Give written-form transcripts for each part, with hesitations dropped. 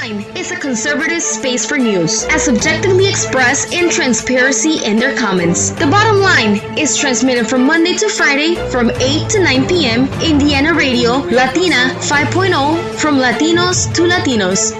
Line is a conservative space for news, as objectively expressed in transparency in their comments. The Bottom Line is transmitted from Monday to Friday from 8 to 9 p.m. Indiana Radio, Latina 5.0, from Latinos to Latinos.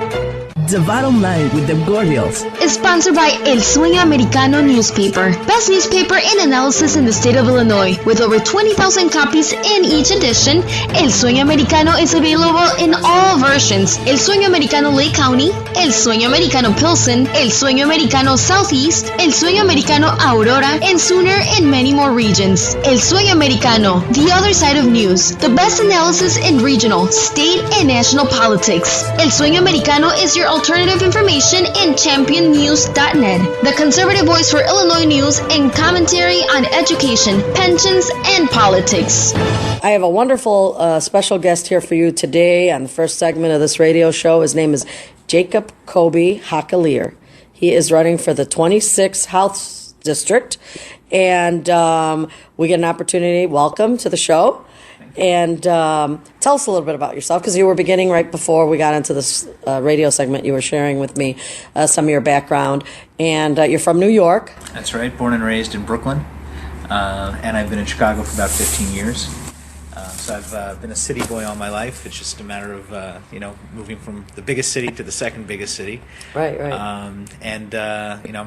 The Bottom Line with the Gordils is sponsored by El Sueño Americano newspaper, best newspaper in analysis in the state of Illinois. With over 20,000 copies in each edition, El Sueño Americano is available in all versions: El Sueño Americano Lake County, El Sueño Americano Pilsen, El Sueño Americano Southeast, El Sueño Americano Aurora, and sooner in many more regions. El Sueño Americano, the other side of news, the best analysis in regional, state, and national politics. El Sueño Americano is your alternative information in championnews.net, the conservative voice for Illinois news and commentary on education, pensions, and politics. I have a wonderful special guest here for you today on the first segment of this radio show. His name is Jacob Kobe Hakalier. He is running for the 26th House District, and we get an opportunity. Welcome to the show. And tell us a little bit about yourself, because you were beginning right before we got into this radio segment. You were sharing with me some of your background, and you're from New York. That's right, born and raised in Brooklyn, and I've been in Chicago for about 15 years. So I've been a city boy all my life. It's just a matter of moving from the biggest city to the second biggest city. Right. I'm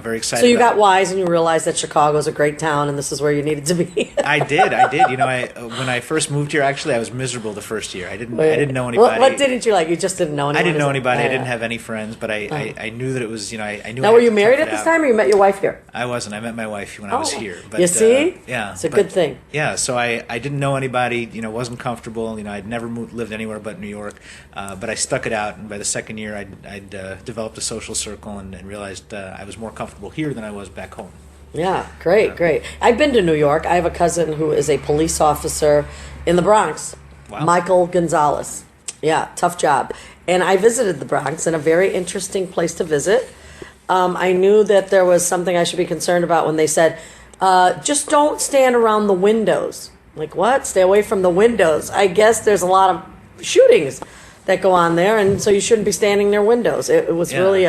very excited. So you got wise and you realized that Chicago's a great town and this is where you needed to be. I did. When I first moved here, actually, I was miserable the first year. I didn't know anybody. What didn't you like? You just didn't know anyone. I didn't know anybody. I didn't have any friends, but I knew that it was. I knew. Now, were you married at this time, or you met your wife here? I wasn't. I met my wife when I was here. But, you see? Yeah, it's a good thing. Yeah. So I didn't know anybody. Wasn't comfortable. I'd never lived anywhere but New York, but I stuck it out. And by the second year, I'd developed a social circle and realized I was more comfortable here than I was back home. Yeah, great. I've been to New York. I have a cousin who is a police officer in the Bronx, wow. Michael Gonzalez. Yeah, tough job. And I visited the Bronx, and a very interesting place to visit. I knew that there was something I should be concerned about when they said, just don't stand around the windows. Like, what? Stay away from the windows. I guess there's a lot of shootings that go on there, and so you shouldn't be standing near windows. It was really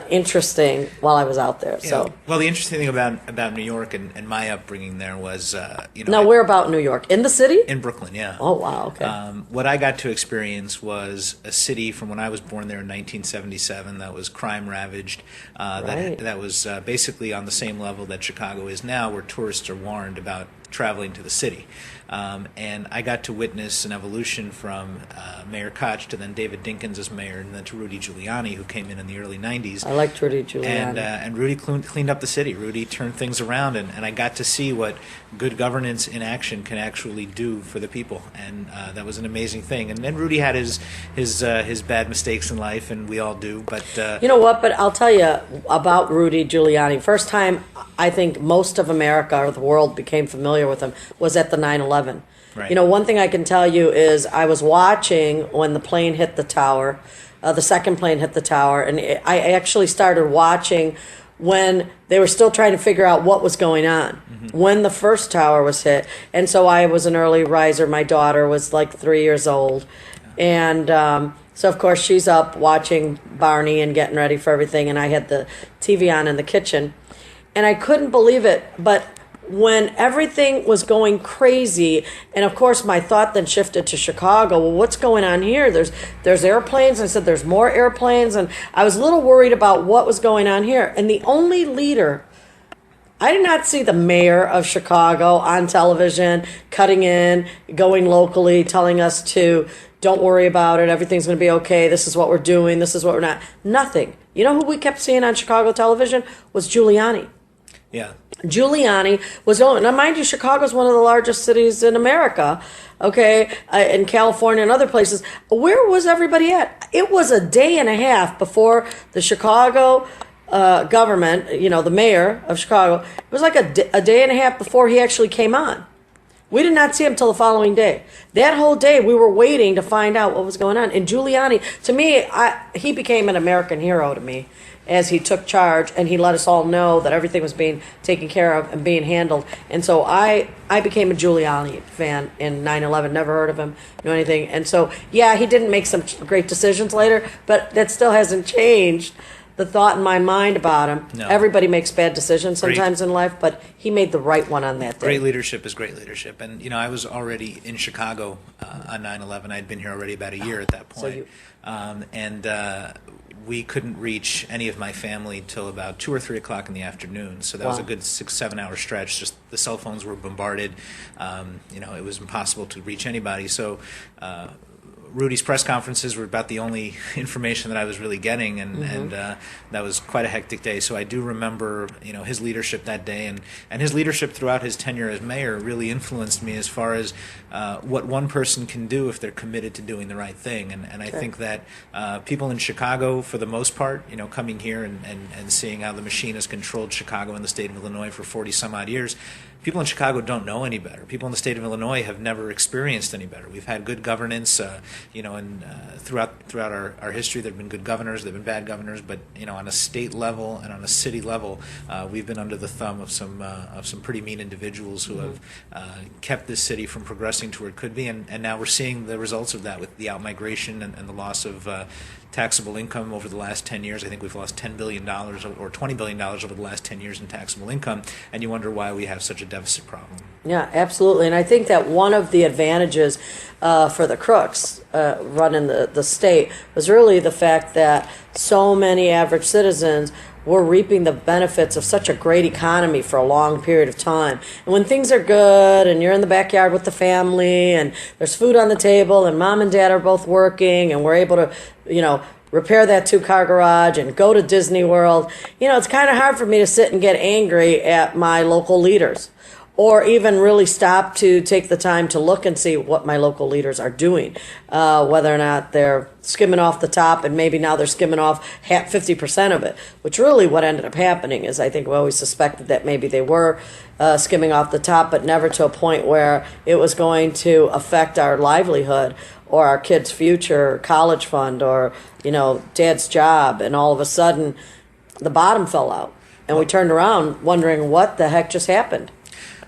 interesting while I was out there. Yeah. So, well, the interesting thing about New York and my upbringing there was, Now, where about New York? In the city? In Brooklyn, yeah. Oh, wow, okay. What I got to experience was a city from when I was born there in 1977 that was crime-ravaged, right. that was basically on the same level that Chicago is now, where tourists are warned about traveling to the city. And I got to witness an evolution from Mayor Koch to then David Dinkins as mayor, and then to Rudy Giuliani, who came in the early 90s. I liked Rudy Giuliani. And Rudy cleaned up the city. Rudy turned things around, and I got to see what good governance in action can actually do for the people. And that was an amazing thing. And then Rudy had his bad mistakes in life, and we all do. But you know what? But I'll tell you about Rudy Giuliani. First time I think most of America or the world became familiar with him was at the 9/11. Right. One thing I can tell you is I was watching when the plane hit the tower, the second plane hit the tower, and I actually started watching when they were still trying to figure out what was going on, when the first tower was hit. And so I was an early riser. My daughter was like 3 years old. And so, of course, she's up watching Barney and getting ready for everything, and I had the TV on in the kitchen. And I couldn't believe it, but when everything was going crazy, and of course my thought then shifted to Chicago. Well, what's going on here? There's airplanes. I said there's more airplanes, and I was a little worried about what was going on here. And the only leader, I did not see the mayor of Chicago on television cutting in, going locally, telling us to don't worry about it, everything's going to be okay, this is what we're doing, this is what we're not. Nothing. You know who we kept seeing on Chicago television? Was Giuliani. Yeah. Giuliani was going. Now, mind you, Chicago's one of the largest cities in America, okay, in California and other places. Where was everybody at? It was a day and a half before the Chicago government, the mayor of Chicago, it was like a day and a half before he actually came on. We did not see him till the following day. That whole day, we were waiting to find out what was going on. And Giuliani, to me, he became an American hero to me as he took charge, and he let us all know that everything was being taken care of and being handled. And so I became a Giuliani fan in 9/11. Never heard of him, knew anything. And so, yeah, he didn't make some great decisions later, but that still hasn't changed the thought in my mind about him. No. Everybody makes bad decisions sometimes in life, but he made the right one on that day. Great leadership is great leadership. And, I was already in Chicago on 9/11. I'd been here already about a year at that point. We couldn't reach any of my family till about 2 or 3 o'clock in the afternoon. So that was a good 6-7 hour stretch. Just the cell phones were bombarded. It was impossible to reach anybody. So Rudy's press conferences were about the only information that I was really getting, and that was quite a hectic day. So I do remember, his leadership that day, and his leadership throughout his tenure as mayor really influenced me as far as what one person can do if they're committed to doing the right thing. And I think that people in Chicago, for the most part, coming here and seeing how the machine has controlled Chicago and the state of Illinois for 40 some odd years, people in Chicago don't know any better. People in the state of Illinois have never experienced any better. We've had good governance, and throughout our history, there have been good governors, there have been bad governors, but on a state level and on a city level, we've been under the thumb of some pretty mean individuals who have kept this city from progressing to where it could be, and now we're seeing the results of that with the outmigration and the loss of taxable income over the last 10 years. I think we've lost $10 billion or $20 billion over the last 10 years in taxable income, and you wonder why we have such a deficit problem. Yeah, absolutely. And I think that one of the advantages for the crooks running the state was really the fact that so many average citizens were reaping the benefits of such a great economy for a long period of time. And when things are good and you're in the backyard with the family and there's food on the table and mom and dad are both working and we're able to, repair that 2-car garage and go to Disney World, it's kind of hard for me to sit and get angry at my local leaders, or even really stop to take the time to look and see what my local leaders are doing, whether or not they're skimming off the top, and maybe now they're skimming off 50% of it, which really what ended up happening is I think we always suspected that maybe they were skimming off the top, but never to a point where it was going to affect our livelihood or our kids' future, college fund, or, dad's job, and all of a sudden the bottom fell out. And we turned around wondering what the heck just happened.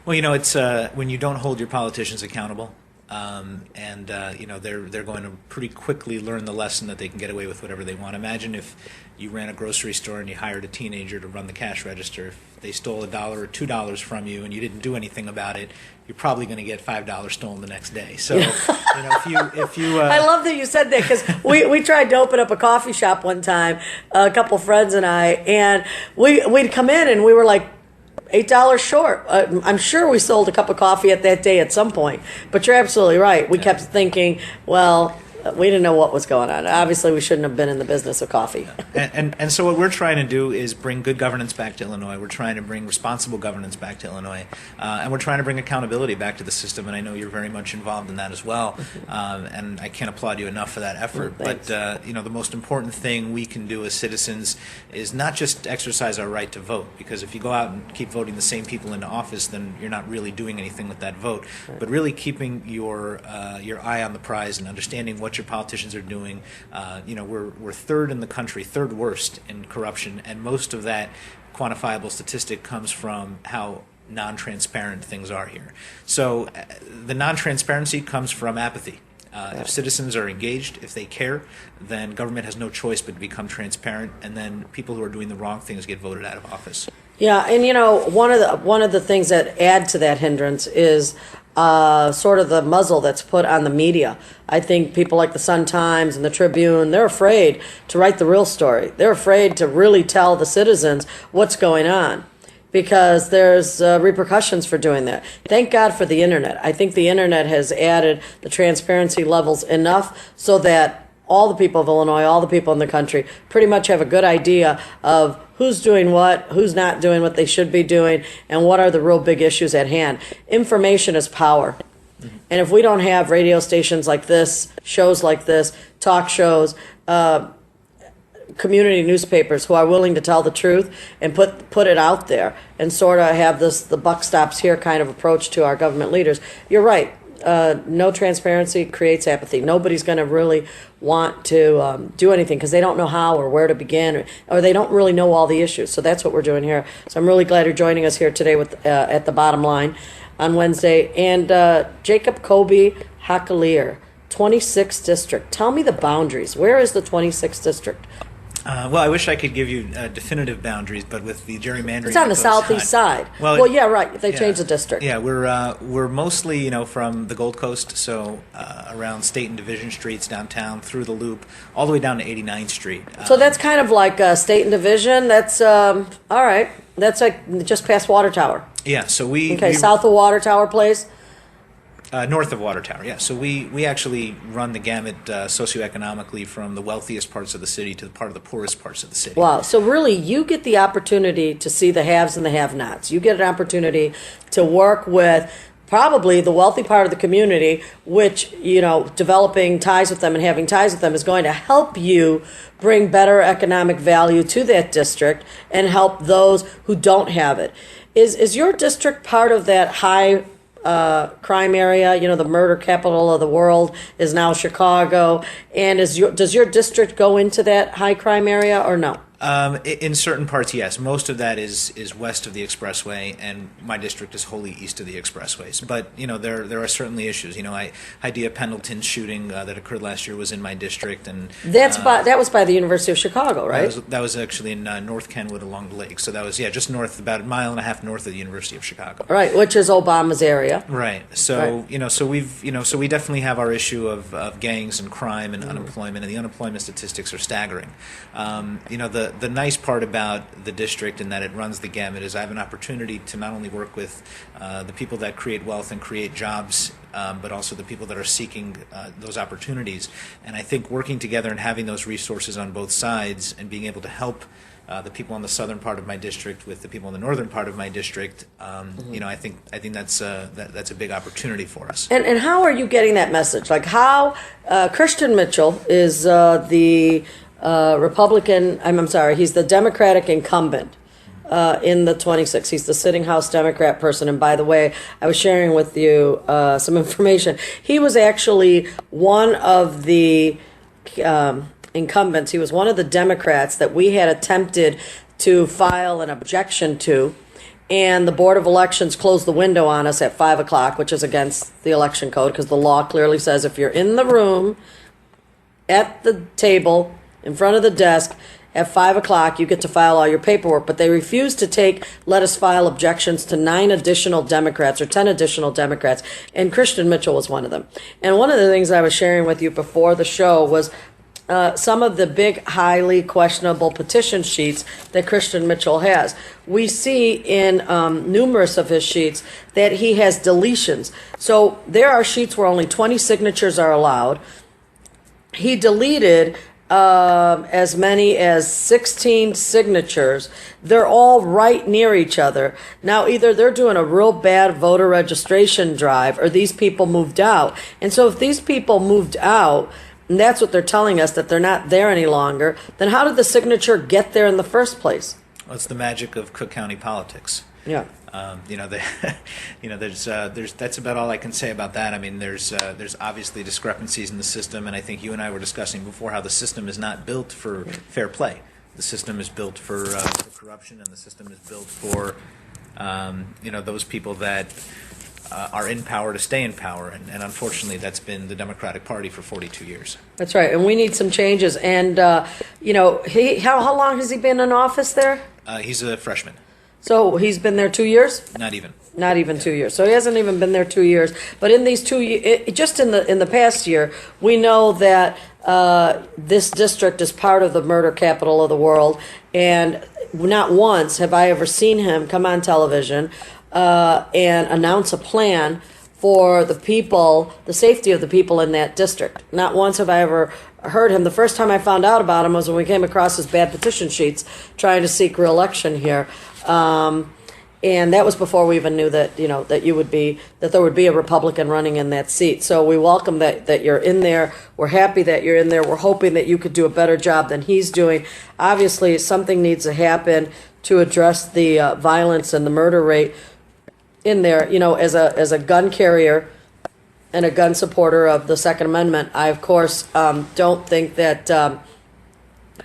Well, it's when you don't hold your politicians accountable, they're going to pretty quickly learn the lesson that they can get away with whatever they want. Imagine if you ran a grocery store and you hired a teenager to run the cash register. If they stole $1 or $2 from you and you didn't do anything about it, you're probably going to get $5 stolen the next day. So, if you I love that you said that, because we tried to open up a coffee shop one time, a couple friends and I, and we'd come in and we were like $8 short. I'm sure we sold a cup of coffee at that day at some point. But you're absolutely right. We kept thinking, well, we didn't know what was going on. Obviously, we shouldn't have been in the business of coffee. And so what we're trying to do is bring good governance back to Illinois. We're trying to bring responsible governance back to Illinois. And we're trying to bring accountability back to the system. And I know you're very much involved in that as well. And I can't applaud you enough for that effort. But, the most important thing we can do as citizens is not just exercise our right to vote. Because if you go out and keep voting the same people into office, then you're not really doing anything with that vote. Right. But really keeping your eye on the prize and understanding what your politicians are doing. We're third in the country, third worst in corruption, and most of that quantifiable statistic comes from how non-transparent things are here. So the non-transparency comes from apathy. If citizens are engaged, if they care, then government has no choice but to become transparent, and then people who are doing the wrong things get voted out of office. Yeah, and one of the things that add to that hindrance is sort of the muzzle that's put on the media. I think people like the Sun-Times and the Tribune, they're afraid to write the real story. They're afraid to really tell the citizens what's going on, because there's repercussions for doing that. Thank God for the internet. I think the internet has added the transparency levels enough so that all the people of Illinois, all the people in the country pretty much have a good idea of who's doing what, who's not doing what they should be doing, and what are the real big issues at hand. Information is power. And if we don't have radio stations like this, shows like this, talk shows, community newspapers who are willing to tell the truth and put it out there and sort of have the buck stops here kind of approach to our government leaders. You're right. No transparency creates apathy. Nobody's going to really want to do anything because they don't know how or where to begin, or they don't really know all the issues. So that's what we're doing here. So I'm really glad you're joining us here today with at the bottom line on Wednesday. And Jacob Kobe Hakalier, 26th District. Tell me the boundaries. Where is the 26th District? Well, I wish I could give you definitive boundaries, but with the gerrymandering, it's on the southeast side. Well, yeah, right. They changed the district. Yeah, we're mostly from the Gold Coast, so around State and Division Streets downtown, through the Loop, all the way down to 89th Street. So that's kind of like State and Division. That's all right. That's like just past Water Tower. Yeah. So we south of Water Tower Place. North of Water Tower, yeah. So we actually run the gamut socioeconomically from the wealthiest parts of the city to the part of the poorest parts of the city. Wow. So really, you get the opportunity to see the haves and the have-nots. You get an opportunity to work with probably the wealthy part of the community, which, developing ties with them and having ties with them is going to help you bring better economic value to that district and help those who don't have it. Is your district part of that high crime area? The murder capital of the world is now Chicago. And does your district go into that high crime area or no? In certain parts, yes. Most of that is west of the expressway, and my district is wholly east of the expressways. But there are certainly issues. Idea Pendleton's shooting that occurred last year was in my district, and that was by the University of Chicago, right? That was actually in North Kenwood along the lake. So that was just north, about a mile and a half north of the University of Chicago. Right, which is Obama's area. Right. So right. So we definitely have our issue of gangs and crime and unemployment, and the unemployment statistics are staggering. The nice part about the district and that it runs the gamut is I have an opportunity to not only work with the people that create wealth and create jobs, but also the people that are seeking those opportunities. And I think working together and having those resources on both sides and being able to help the people on the southern part of my district with the people in the northern part of my district, I think that's a big opportunity for us. And how are you getting that message? Like how Christian Mitchell is the Republican, I'm sorry, he's the Democratic incumbent in the 26th. He's the sitting House Democrat person. And by the way, I was sharing with you some information. He was actually one of the incumbents. He was one of the Democrats that we had attempted to file an objection to. And the Board of Elections closed the window on us at 5 o'clock, which is against the election code because the law clearly says if you're in the room at the table in front of the desk at 5 o'clock, you get to file all your paperwork. But they refused to let us file objections to 9 additional Democrats or 10 additional Democrats. And Christian Mitchell was one of them. And one of the things I was sharing with you before the show was some of the big, highly questionable petition sheets that Christian Mitchell has. We see in numerous of his sheets that he has deletions. So there are sheets where only 20 signatures are allowed. He deleted as many as 16 signatures. They're all right near each other. Now, either they're doing a real bad voter registration drive or these people moved out. And so if these people moved out, and that's what they're telling us, that they're not there any longer, then how did the signature get there in the first place? Well, it's the magic of Cook County politics. Yeah. There's that's about all I can say about that. I mean, there's obviously discrepancies in the system, and I think you and I were discussing before how the system is not built for fair play. The system is built for corruption, and the system is built for those people that are in power to stay in power, and unfortunately, that's been the Democratic Party for 42 years. That's right, and we need some changes. And how long has he been in office there? He's a freshman. So he's been there 2 years? Not even. Not even 2 years. So he hasn't even been there 2 years. But in these 2 years, just in the past year, we know that this district is part of the murder capital of the world. And not once have I ever seen him come on television and announce a plan for the people, the safety of the people in that district. Not once have I ever heard him. The first time I found out about him was when we came across his bad petition sheets trying to seek re-election here. And that was before we even knew that, that there would be a Republican running in that seat. So we welcome that you're in there. We're happy that you're in there. We're hoping that you could do a better job than he's doing. Obviously, something needs to happen to address the violence and the murder rate in there. As a gun carrier and a gun supporter of the Second Amendment, I, of course, don't think that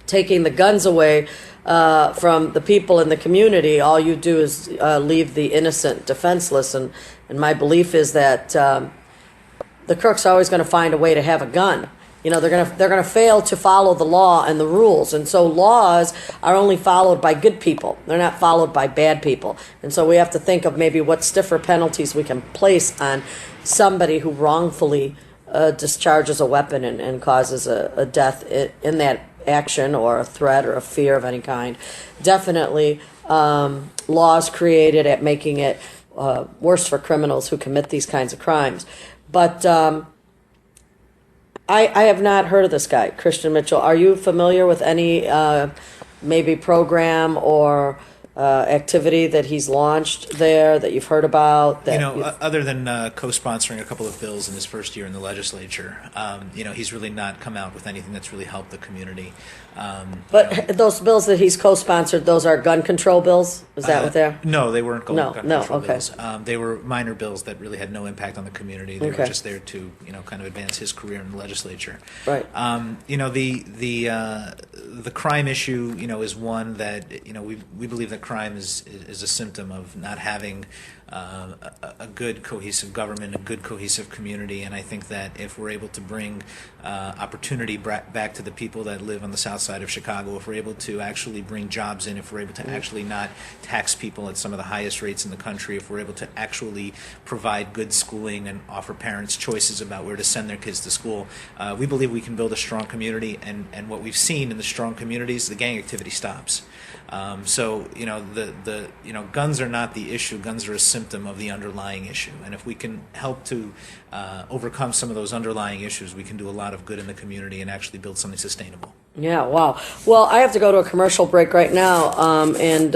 taking the guns away from the people in the community, all you do is leave the innocent defenseless. And my belief is that the crook's always going to find a way to have a gun. They're going to fail to follow the law and the rules. And so laws are only followed by good people. They're not followed by bad people. And so we have to think of maybe what stiffer penalties we can place on somebody who wrongfully discharges a weapon and causes a death in that action, or a threat or a fear of any kind. Definitely laws created at making it worse for criminals who commit these kinds of crimes. But I have not heard of this guy, Christian Mitchell. Are you familiar with any maybe program or activity that he's launched there that you've heard about? Other than co-sponsoring a couple of bills in his first year in the legislature, he's really not come out with anything that's really helped the community. But those bills that he's co-sponsored, those are gun control bills? Is that what they're? No, they weren't gun control okay. bills. They were minor bills that really had no impact on the community. They were just there to, kind of advance his career in the legislature. Right. The crime issue, is one that, we believe that crime is a symptom of not having a good cohesive government, a good cohesive community, and I think that if we're able to bring opportunity back to the people that live on the south side of Chicago, if we're able to actually bring jobs in, if we're able to actually not tax people at some of the highest rates in the country, if we're able to actually provide good schooling and offer parents choices about where to send their kids to school, we believe we can build a strong community, and what we've seen in the strong communities, the gang activity stops. Guns are not the issue. Guns are a symptom of the underlying issue. And if we can help to overcome some of those underlying issues, we can do a lot of good in the community and actually build something sustainable. Yeah, wow. Well, I have to go to a commercial break right now, and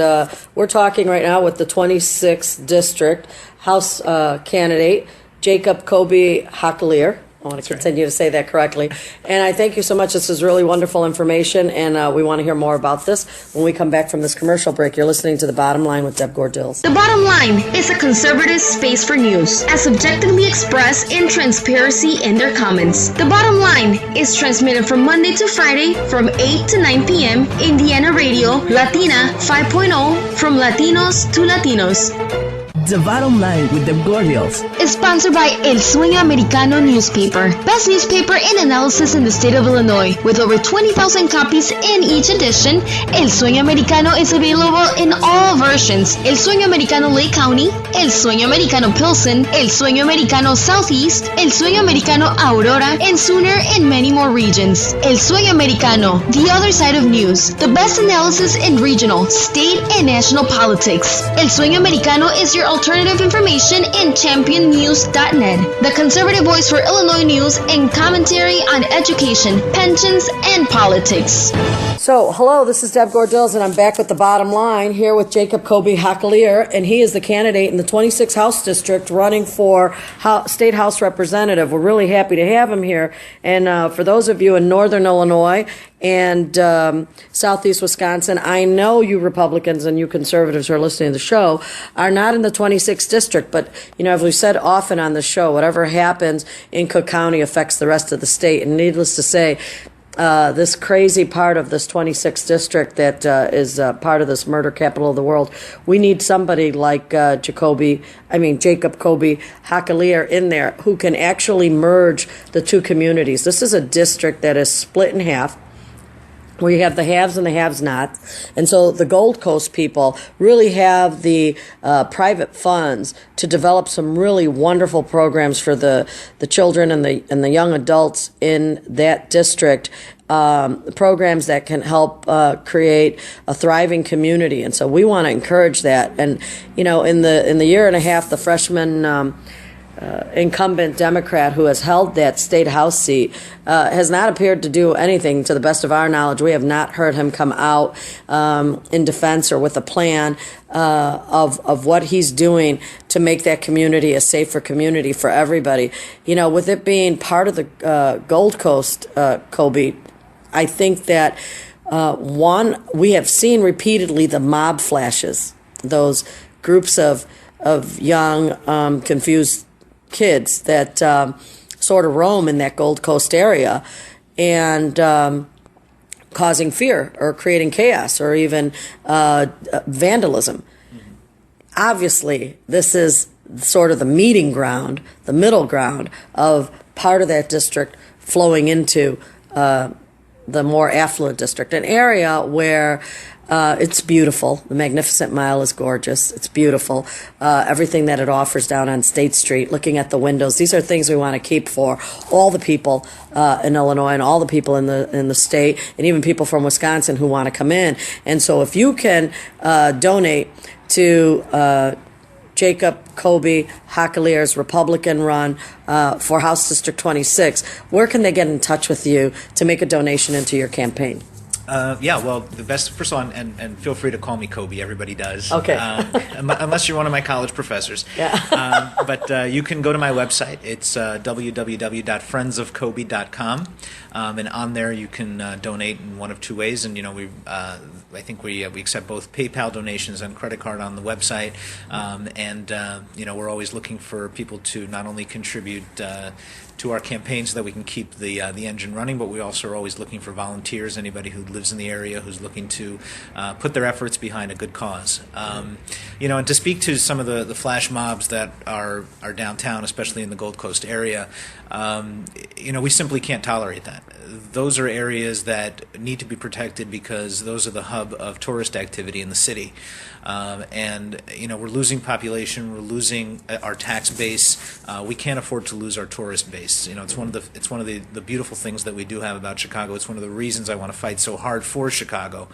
we're talking right now with the 26th District House candidate, Jacob Kobe Hakalier. I want to continue to say that correctly. And I thank you so much. This is really wonderful information, and we want to hear more about this when we come back from this commercial break. You're listening to The Bottom Line with Deb Gordils. The Bottom Line is a conservative space for news, as objectively expressed in transparency in their comments. The Bottom Line is transmitted from Monday to Friday from 8 to 9 p.m. Indiana Radio, Latina 5.0, from Latinos to Latinos. The Bottom Line with the Gordils is sponsored by El Sueño Americano newspaper, best newspaper in analysis in the state of Illinois. With over 20,000 copies in each edition, El Sueño Americano is available in all versions: El Sueño Americano Lake County, El Sueño Americano Pilsen, El Sueño Americano Southeast, El Sueño Americano Aurora, and sooner in many more regions. El Sueño Americano, the other side of news, the best analysis in regional, state, and national politics. El Sueño Americano is your alternative information in championnews.net, the conservative voice for Illinois news and commentary on education, pensions, and politics. So, hello, this is Deb Gordils, and I'm back with The Bottom Line here with Jacob Kobe Hakalier, and he is the candidate in the 26th House District running for State House Representative. We're really happy to have him here. And for those of you in Northern Illinois and Southeast Wisconsin, I know you Republicans and you conservatives who are listening to the show are not in the 26th District, but, as we've said often on the show, whatever happens in Cook County affects the rest of the state. And needless to say, this crazy part of this 26th district that is part of this murder capital of the world, we need somebody like Jacob Kobe Hakalier in there who can actually merge the two communities. This is a district that is split in half, where you have the haves and the have-nots. And so the Gold Coast people really have the private funds to develop some really wonderful programs for the children and the young adults in that district, programs that can help create a thriving community. And so we want to encourage that. And, in the year and a half, the freshman incumbent Democrat who has held that state house seat has not appeared to do anything. To the best of our knowledge, we have not heard him come out in defense or with a plan of what he's doing to make that community a safer community for everybody. You know, with it being part of the Gold Coast, Kobe, I think that we have seen repeatedly the mob flashes, those groups of young, confused kids that sort of roam in that Gold Coast area and causing fear or creating chaos or even vandalism. Mm-hmm. Obviously, this is sort of the meeting ground, the middle ground of part of that district flowing into the more affluent district, an area where it's beautiful. The Magnificent Mile is gorgeous. It's beautiful. Everything that it offers down on State Street, looking at the windows. These are things we want to keep for all the people in Illinois and all the people in the state, and even people from Wisconsin who want to come in. And so if you can donate to Jacob Kobe Hakalier's Republican run for House District 26, where can they get in touch with you to make a donation into your campaign? Well, the best, first of all, and feel free to call me Kobe. Everybody does. Okay. Unless you're one of my college professors. Yeah. But you can go to my website. It's www.friendsofkobe.com. And on there you can donate in one of two ways. And, I think we accept both PayPal donations and credit card on the website. We're always looking for people to not only contribute to our campaign so that we can keep the engine running, but we also are always looking for volunteers, anybody who lives in the area who's looking to put their efforts behind a good cause. And to speak to some of the flash mobs that are downtown, especially in the Gold Coast area, we simply can't tolerate that. Those are areas that need to be protected because those are the hub of tourist activity in the city. We're losing population, we're losing our tax base. We can't afford to lose our tourist base. It's one of the beautiful things that we do have about Chicago. It's one of the reasons I want to fight so hard for Chicago.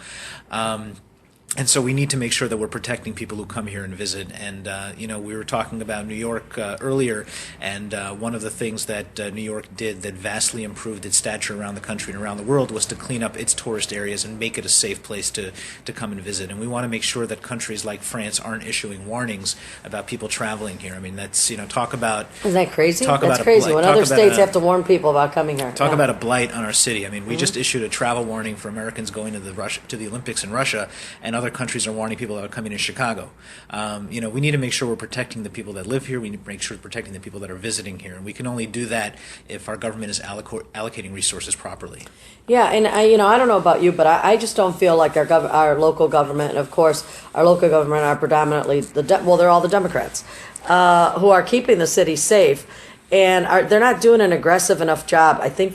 And so we need to make sure that we're protecting people who come here and visit. And, we were talking about New York earlier, and one of the things that New York did that vastly improved its stature around the country and around the world was to clean up its tourist areas and make it a safe place to come and visit. And we want to make sure that countries like France aren't issuing warnings about people traveling here. I mean, that's, talk about... Isn't that crazy? That's crazy. When other states have to warn people about coming here. Talk about a blight on our city. I mean, we just issued a travel warning for Americans going to the Olympics in Russia, and other countries are warning people about coming to Chicago. We need to make sure we're protecting the people that live here. We need to make sure we're protecting the people that are visiting here. And we can only do that if our government is allocating resources properly. Yeah, and I don't know about you, but I just don't feel like our local government, and of course our local government are predominantly they're all the Democrats who are keeping the city safe. And they're not doing an aggressive enough job. I think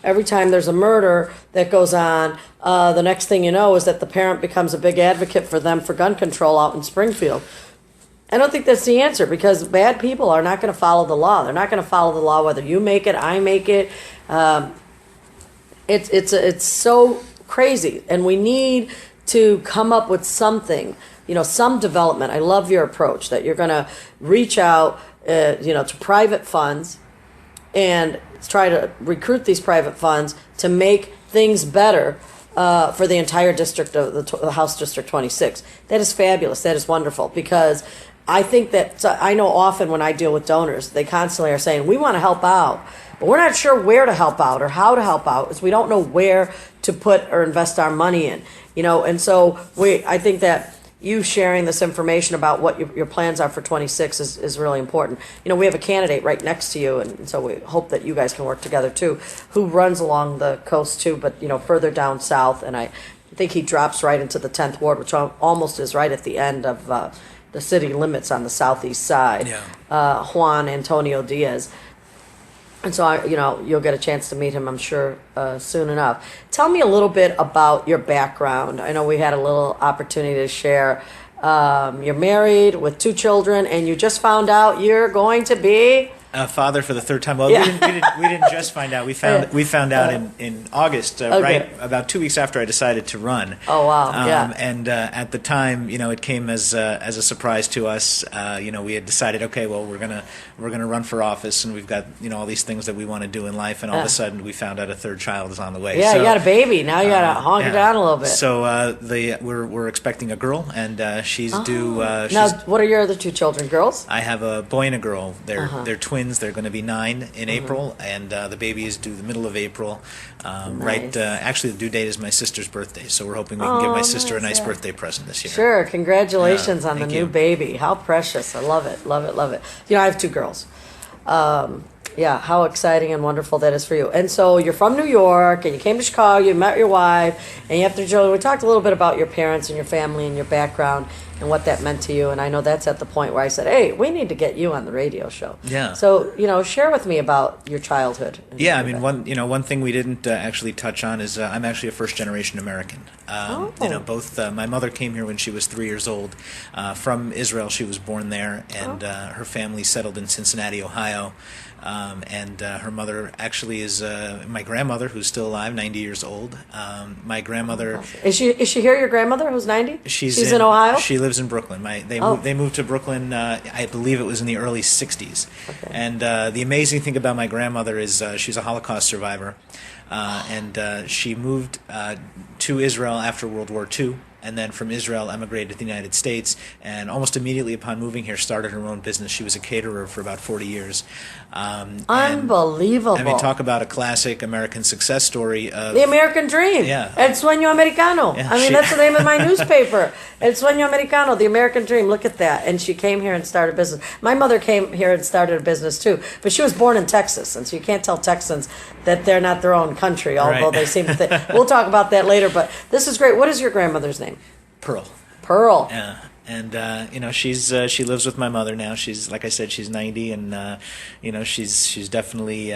every time there's a murder that goes on, the next thing you know is that the parent becomes a big advocate for them for gun control out in Springfield. I don't think that's the answer, because bad people are not going to follow the law. They're not going to follow the law whether you make it, I make it. It's so crazy, and we need to come up with something, some development. I love your approach that you're going to reach out to private funds and try to recruit these private funds to make things better for the entire district of the House District 26. That is fabulous. That is wonderful, because I think that I know often when I deal with donors, they constantly are saying, we want to help out, but we're not sure where to help out or how to help out, because we don't know where to put or invest our money in, and so I think that you sharing this information about what your plans are for 26 is really important. We have a candidate right next to you, and so we hope that you guys can work together too, who runs along the coast too, but further down south, and I think he drops right into the 10th ward, which almost is right at the end of the city limits on the southeast side. Yeah. Juan Antonio Diaz. And so, you'll get a chance to meet him, I'm sure, soon enough. Tell me a little bit about your background. I know we had a little opportunity to share. You're married with 2 children, and you just found out you're going to be Father for the third time. Well, we didn't just find out. We found out in August, right about 2 weeks after I decided to run. Oh wow! And at the time, it came as a surprise to us. We had decided, okay, well, we're gonna run for office, and we've got all these things that we want to do in life, and all of a sudden we found out a third child is on the way. Yeah, so, you got a baby now. You got to honk it down a little bit. So we're expecting a girl, and she's due. Now, what are your other two children? Girls? I have a boy and a girl. They're twins. They're going to be 9 in April, and the baby is due the middle of April. Right. Actually, the due date is my sister's birthday, so we're hoping we can give my sister a nice birthday present this year. Sure. Congratulations on the Thank new you. baby. How precious. I love it. Love it. Love it. I have 2 girls. How exciting and wonderful that is for you. And so you're from New York, and you came to Chicago, you met your wife, and you have 3 children. We talked a little bit about your parents and your family and your background and what that meant to you. And I know that's at the point where I said, hey, we need to get you on the radio show. Yeah. So, share with me about your childhood. Yeah, I mean, one thing we didn't actually touch on is I'm actually a first-generation American. Both my mother came here when she was 3 years old from Israel. She was born there, and her family settled in Cincinnati, Ohio. And her mother actually is my grandmother, who's still alive, 90 years old. My grandmother is she here? Your grandmother, who's 90? She's in Ohio. She lives in Brooklyn. They moved to Brooklyn. I believe it was in the early '60s. Okay. And the amazing thing about my grandmother is she's a Holocaust survivor, and she moved to Israel after World War II. And then from Israel emigrated to the United States, and almost immediately upon moving here started her own business. She was a caterer for about 40 years. Unbelievable. I mean, talk about a classic American success story of the American dream. Yeah. El Sueño Americano. Yeah, that's the name of my newspaper. El Sueño Americano, the American dream. Look at that. And she came here and started a business. My mother came here and started a business too, but she was born in Texas, and so you can't tell Texans that they're not their own country, although they seem to think. We'll talk about that later, but this is great. What is your grandmother's name? Pearl. Pearl. Yeah. And she lives with my mother now. She's, like I said, she's 90, and she's definitely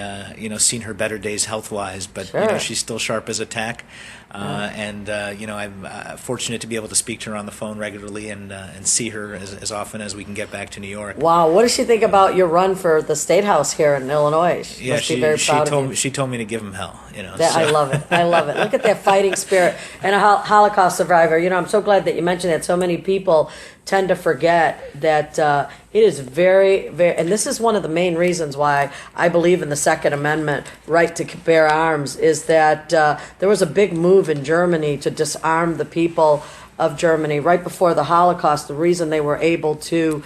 seen her better days health wise, but sure. She's still sharp as a tack. I'm fortunate to be able to speak to her on the phone regularly and see her as often as we can get back to New York. Wow, what does she think about your run for the State House here in Illinois? She must be very proud of you. She told me to give him hell. I love it. I love it. Look at that fighting spirit and a Holocaust survivor. I'm so glad that you mentioned that. So many people tend to forget that it is very, very, and this is one of the main reasons why I believe in the Second Amendment right to bear arms, is that there was a big move in Germany to disarm the people of Germany right before the Holocaust. The reason they were able to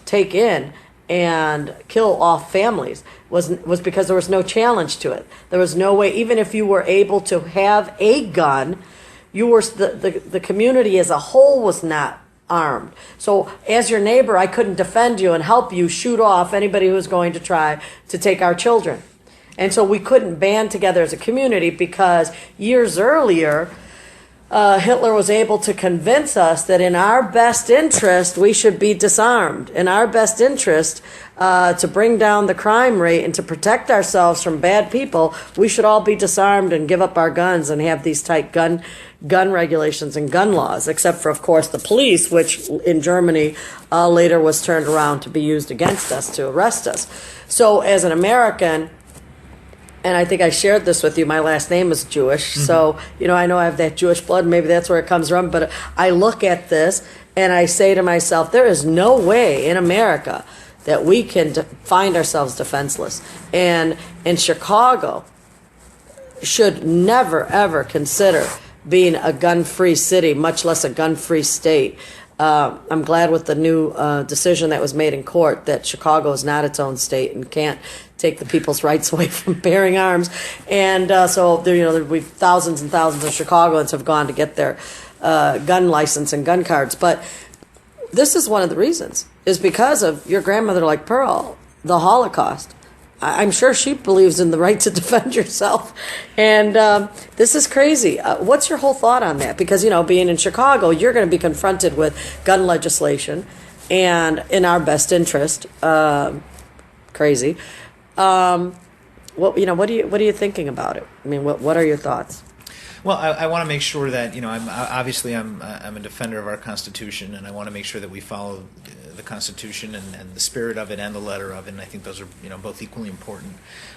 take in and kill off families was because there was no challenge to it. There was no way, even if you were able to have a gun, you were the community as a whole was not armed. So as your neighbor, I couldn't defend you and help you shoot off anybody who was going to try to take our children. And so we couldn't band together as a community because years earlier, Hitler was able to convince us that in our best interest, we should be disarmed. In our best interest, to bring down the crime rate and to protect ourselves from bad people, we should all be disarmed and give up our guns and have these tight gun regulations and gun laws, except for, of course, the police, which in Germany later was turned around to be used against us to arrest us. So as an American, and I think I shared this with you, my last name is Jewish, so, I know I have that Jewish blood, maybe that's where it comes from, but I look at this and I say to myself, there is no way in America that we can find ourselves defenseless. And in Chicago, should never, ever consider being a gun-free city, much less a gun-free state. I'm glad with the new decision that was made in court that Chicago is not its own state and can't take the people's rights away from bearing arms. And so there will be thousands and thousands of Chicagoans have gone to get their gun license and gun cards. But this is one of the reasons, is because of your grandmother like Pearl, the Holocaust. I'm sure she believes in the right to defend yourself. And this is crazy. What's your whole thought on that? Because, being in Chicago, you're going to be confronted with gun legislation and in our best interest. Crazy. What are you thinking about it? I mean, what are your thoughts? Well, I want to make sure that I'm a defender of our Constitution, and I want to make sure that we follow the Constitution and the spirit of it and the letter of it. And I think those are both equally important.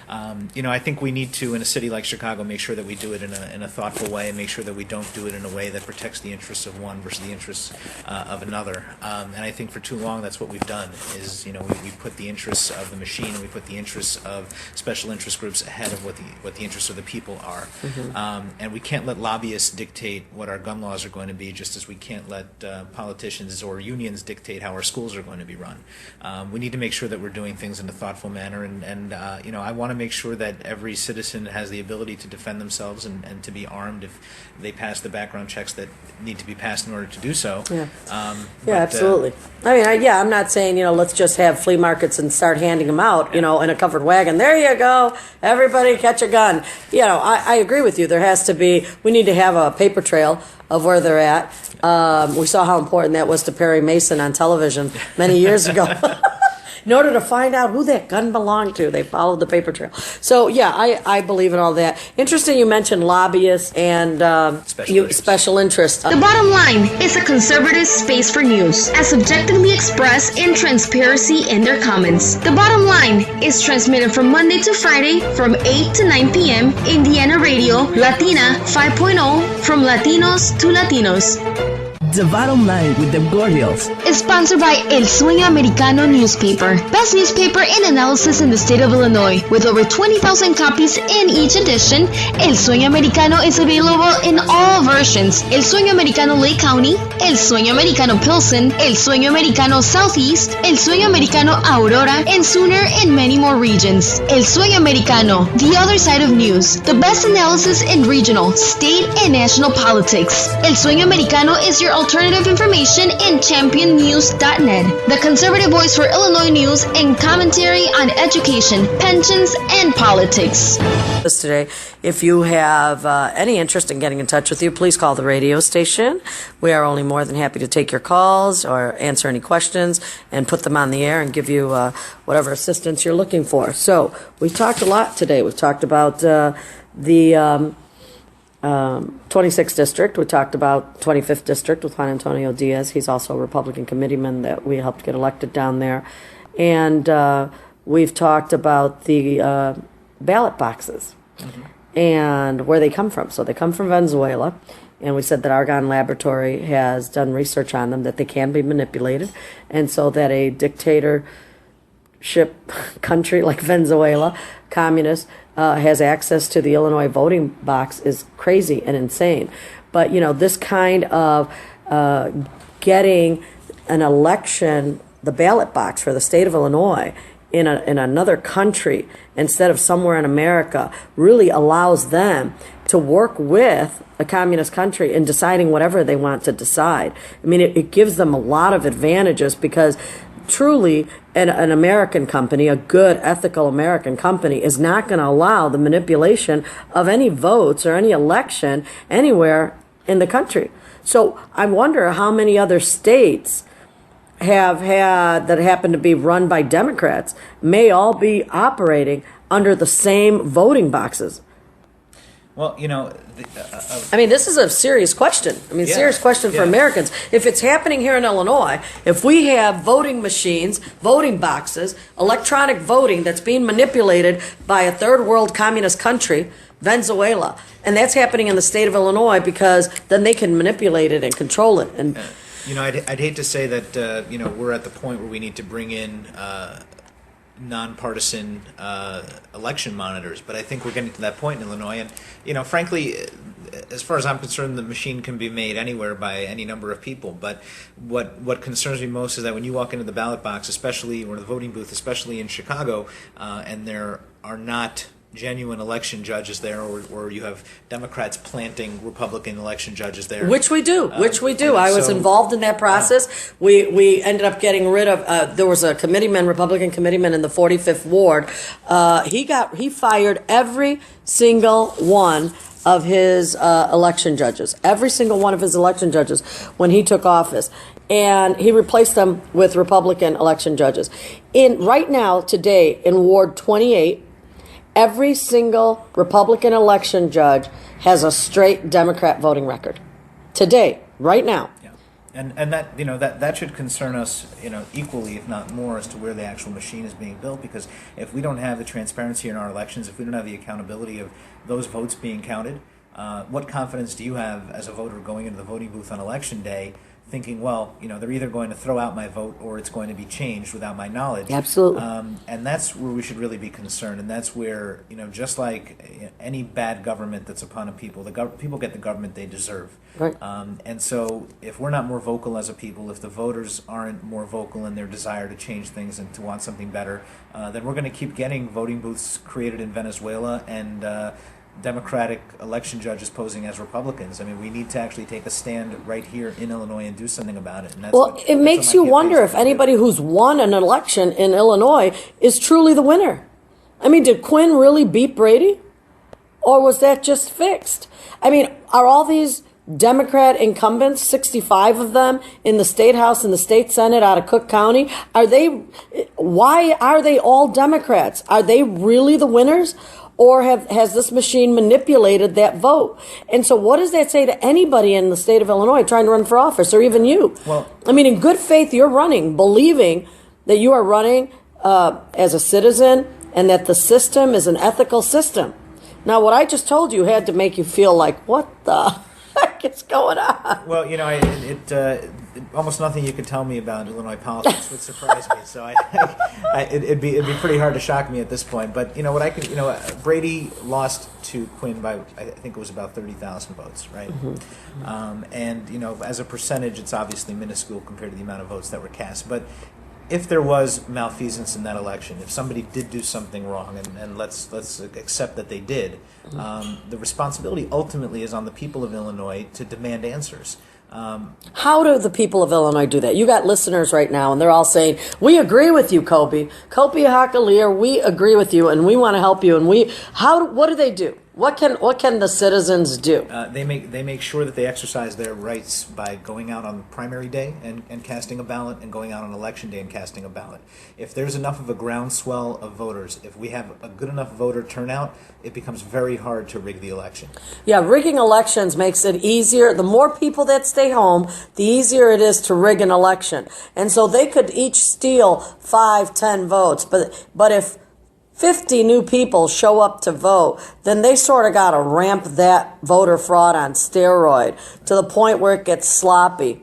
I think we need to, in a city like Chicago, make sure that we do it in a thoughtful way, and make sure that we don't do it in a way that protects the interests of one versus the interests of another. And I think for too long that's what we've done. Is we put the interests of the machine and we put the interests of special interest groups ahead of what the interests of the people are. And we can't let lobbyists dictate what our gun laws are going to be, just as we can't let politicians or unions dictate how our schools are going to be run. We need to make sure that we're doing things in a thoughtful manner, and I want to make sure that every citizen has the ability to defend themselves and to be armed if they pass the background checks that need to be passed in order to do so. Absolutely. I'm not saying let's just have flea markets and start handing them out in a covered wagon. There you go, everybody catch a gun. I agree with you. There has to be. We need to have a paper trail of where they're at. We saw how important that was to Perry Mason on television many years ago. In order to find out who that gun belonged to, they followed the paper trail. So, I believe in all that. Interesting you mentioned lobbyists and special interests. The bottom line is a conservative space for news, as objectively expressed in transparency in their comments. The bottom line is transmitted from Monday to Friday from 8 to 9 p.m. Indiana Radio, Latina 5.0, from Latinos to Latinos. The Bottom Line with the Gordils is sponsored by El Sueño Americano newspaper, best newspaper in analysis in the state of Illinois. With over 20,000 copies in each edition, El Sueño Americano is available in all versions: El Sueño Americano Lake County, El Sueño Americano Pilsen, El Sueño Americano Southeast, El Sueño Americano Aurora, and sooner in many more regions. El Sueño Americano, the other side of news, the best analysis in regional, state, and national politics. El Sueño Americano is your alternative information in championnews.net, the conservative voice for Illinois news and commentary on education, pensions, and politics. Today, if you have any interest in getting in touch with you, please call the radio station. We are only more than happy to take your calls or answer any questions and put them on the air and give you whatever assistance you're looking for. So we talked a lot today. We've talked about the 26th district. We talked about 25th district with Juan Antonio Diaz. He's also a Republican committeeman that we helped get elected down there. And we've talked about the ballot boxes and where they come from. So they come from Venezuela. And we said that Argonne Laboratory has done research on them, that they can be manipulated. And so that a dictatorship country like Venezuela, communist, has access to the Illinois voting box is crazy and insane. But, this kind of getting an election, the ballot box for the state of Illinois in another country instead of somewhere in America really allows them to work with a communist country in deciding whatever they want to decide. I mean, it gives them a lot of advantages because truly an American company, a good, ethical American company, is not going to allow the manipulation of any votes or any election anywhere in the country. So I wonder how many other states have had that happen to be run by Democrats may all be operating under the same voting boxes. Well, this is a serious question. Serious question for Americans. If it's happening here in Illinois, if we have voting machines, voting boxes, electronic voting that's being manipulated by a third world communist country, Venezuela, and that's happening in the state of Illinois because then they can manipulate it and control it. And I'd hate to say that we're at the point where we need to bring in nonpartisan election monitors, but I think we're getting to that point in Illinois. And frankly, as far as I'm concerned, the machine can be made anywhere by any number of people. But what concerns me most is that when you walk into the ballot box, especially or the voting booth, especially in Chicago, and there are not genuine election judges there, or you have Democrats planting Republican election judges there. Which we do. I was involved in that process. We ended up getting rid of, there was a Republican committeeman in the 45th Ward. He fired every single one of his election judges, every single one of his election judges when he took office. And he replaced them with Republican election judges. Right now, today, in Ward 28, every single Republican election judge has a straight Democrat voting record. Today, right now. Yeah. And that, that should concern us, equally, if not more, as to where the actual machine is being built. Because if we don't have the transparency in our elections, if we don't have the accountability of those votes being counted, what confidence do you have as a voter going into the voting booth on election day, thinking, well, they're either going to throw out my vote or it's going to be changed without my knowledge? Absolutely. And that's where we should really be concerned. And that's where, just like any bad government that's upon a people, people get the government they deserve. Right. And so if we're not more vocal as a people, if the voters aren't more vocal in their desire to change things and to want something better, then we're going to keep getting voting booths created in Venezuela and Democratic election judges posing as Republicans. I mean, we need to actually take a stand right here in Illinois and do something about it. And that's it makes you wonder if anybody who's won an election in Illinois is truly the winner. I mean, did Quinn really beat Brady? Or was that just fixed? I mean, are all these Democrat incumbents, 65 of them in the state house and the state senate out of Cook County, why are they all Democrats? Are they really the winners? Or has this machine manipulated that vote? And so what does that say to anybody in the state of Illinois trying to run for office, or even you? Well, I mean, in good faith, you're running, believing that you are running as a citizen and that the system is an ethical system. Now, what I just told you had to make you feel like, what the heck is going on? Well, almost nothing you could tell me about Illinois politics would surprise me. So it'd be pretty hard to shock me at this point. But Brady lost to Quinn by, I think it was about 30,000 votes, right? Mm-hmm. And as a percentage, it's obviously minuscule compared to the amount of votes that were cast. But if there was malfeasance in that election, if somebody did do something wrong, and let's accept that they did, the responsibility ultimately is on the people of Illinois to demand answers. How do the people of Illinois do that? You got listeners right now, and they're all saying, "We agree with you, Kobe Hakalier. We agree with you, and we want to help you." And what do they do? What can the citizens do? They make sure that they exercise their rights by going out on primary day and casting a ballot, and going out on election day and casting a ballot. If there's enough of a groundswell of voters, if we have a good enough voter turnout, it becomes very hard to rig the election. Yeah, rigging elections makes it easier. The more people that stay home, the easier it is to rig an election. And so they could each steal 5, 10 votes. But if 50 new people show up to vote, then they sort of got to ramp that voter fraud on steroid to the point where it gets sloppy.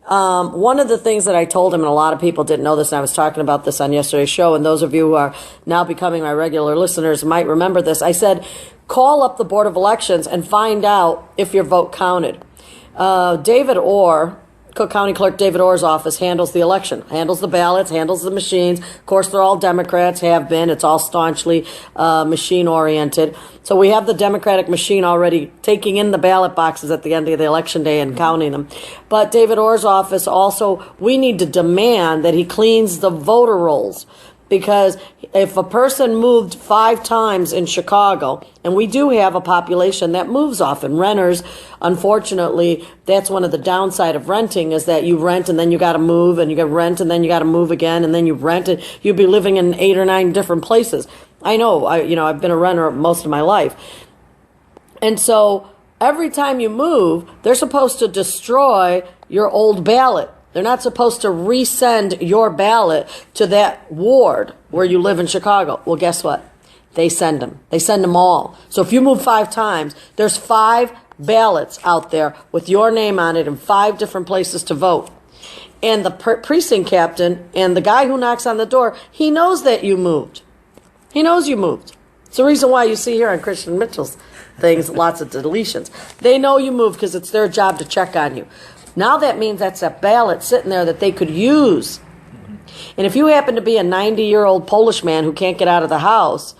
One of the things that I told him, and a lot of people didn't know this, and I was talking about this on yesterday's show, and those of you who are now becoming my regular listeners might remember this. I said, call up the Board of Elections and find out if your vote counted. David Orr, Cook County Clerk David Orr's office, handles the election, handles the ballots, handles the machines. Of course, they're all Democrats, have been. It's all staunchly machine-oriented. So we have the Democratic machine already taking in the ballot boxes at the end of the election day and counting them. But David Orr's office also, we need to demand that he cleans the voter rolls. Because if a person moved 5 times in Chicago, and we do have a population that moves often, renters, unfortunately, that's one of the downside of renting, is that you rent and then you got to move, and you got rent and then you got to move again, and then you rent it. You'd be living in 8 or 9 different places. I know, I've been a renter most of my life. And so every time you move, they're supposed to destroy your old ballot. They're not supposed to resend your ballot to that ward where you live in Chicago. Well, guess what? They send them. They send them all. So if you move 5 times, there's 5 ballots out there with your name on it in 5 different places to vote. And the precinct captain and the guy who knocks on the door, he knows that you moved. He knows you moved. It's the reason why you see here on Christian Mitchell's things, lots of deletions. They know you moved because it's their job to check on you. Now that means that's a ballot sitting there that they could use. And if you happen to be a 90-year-old Polish man who can't get out of the house,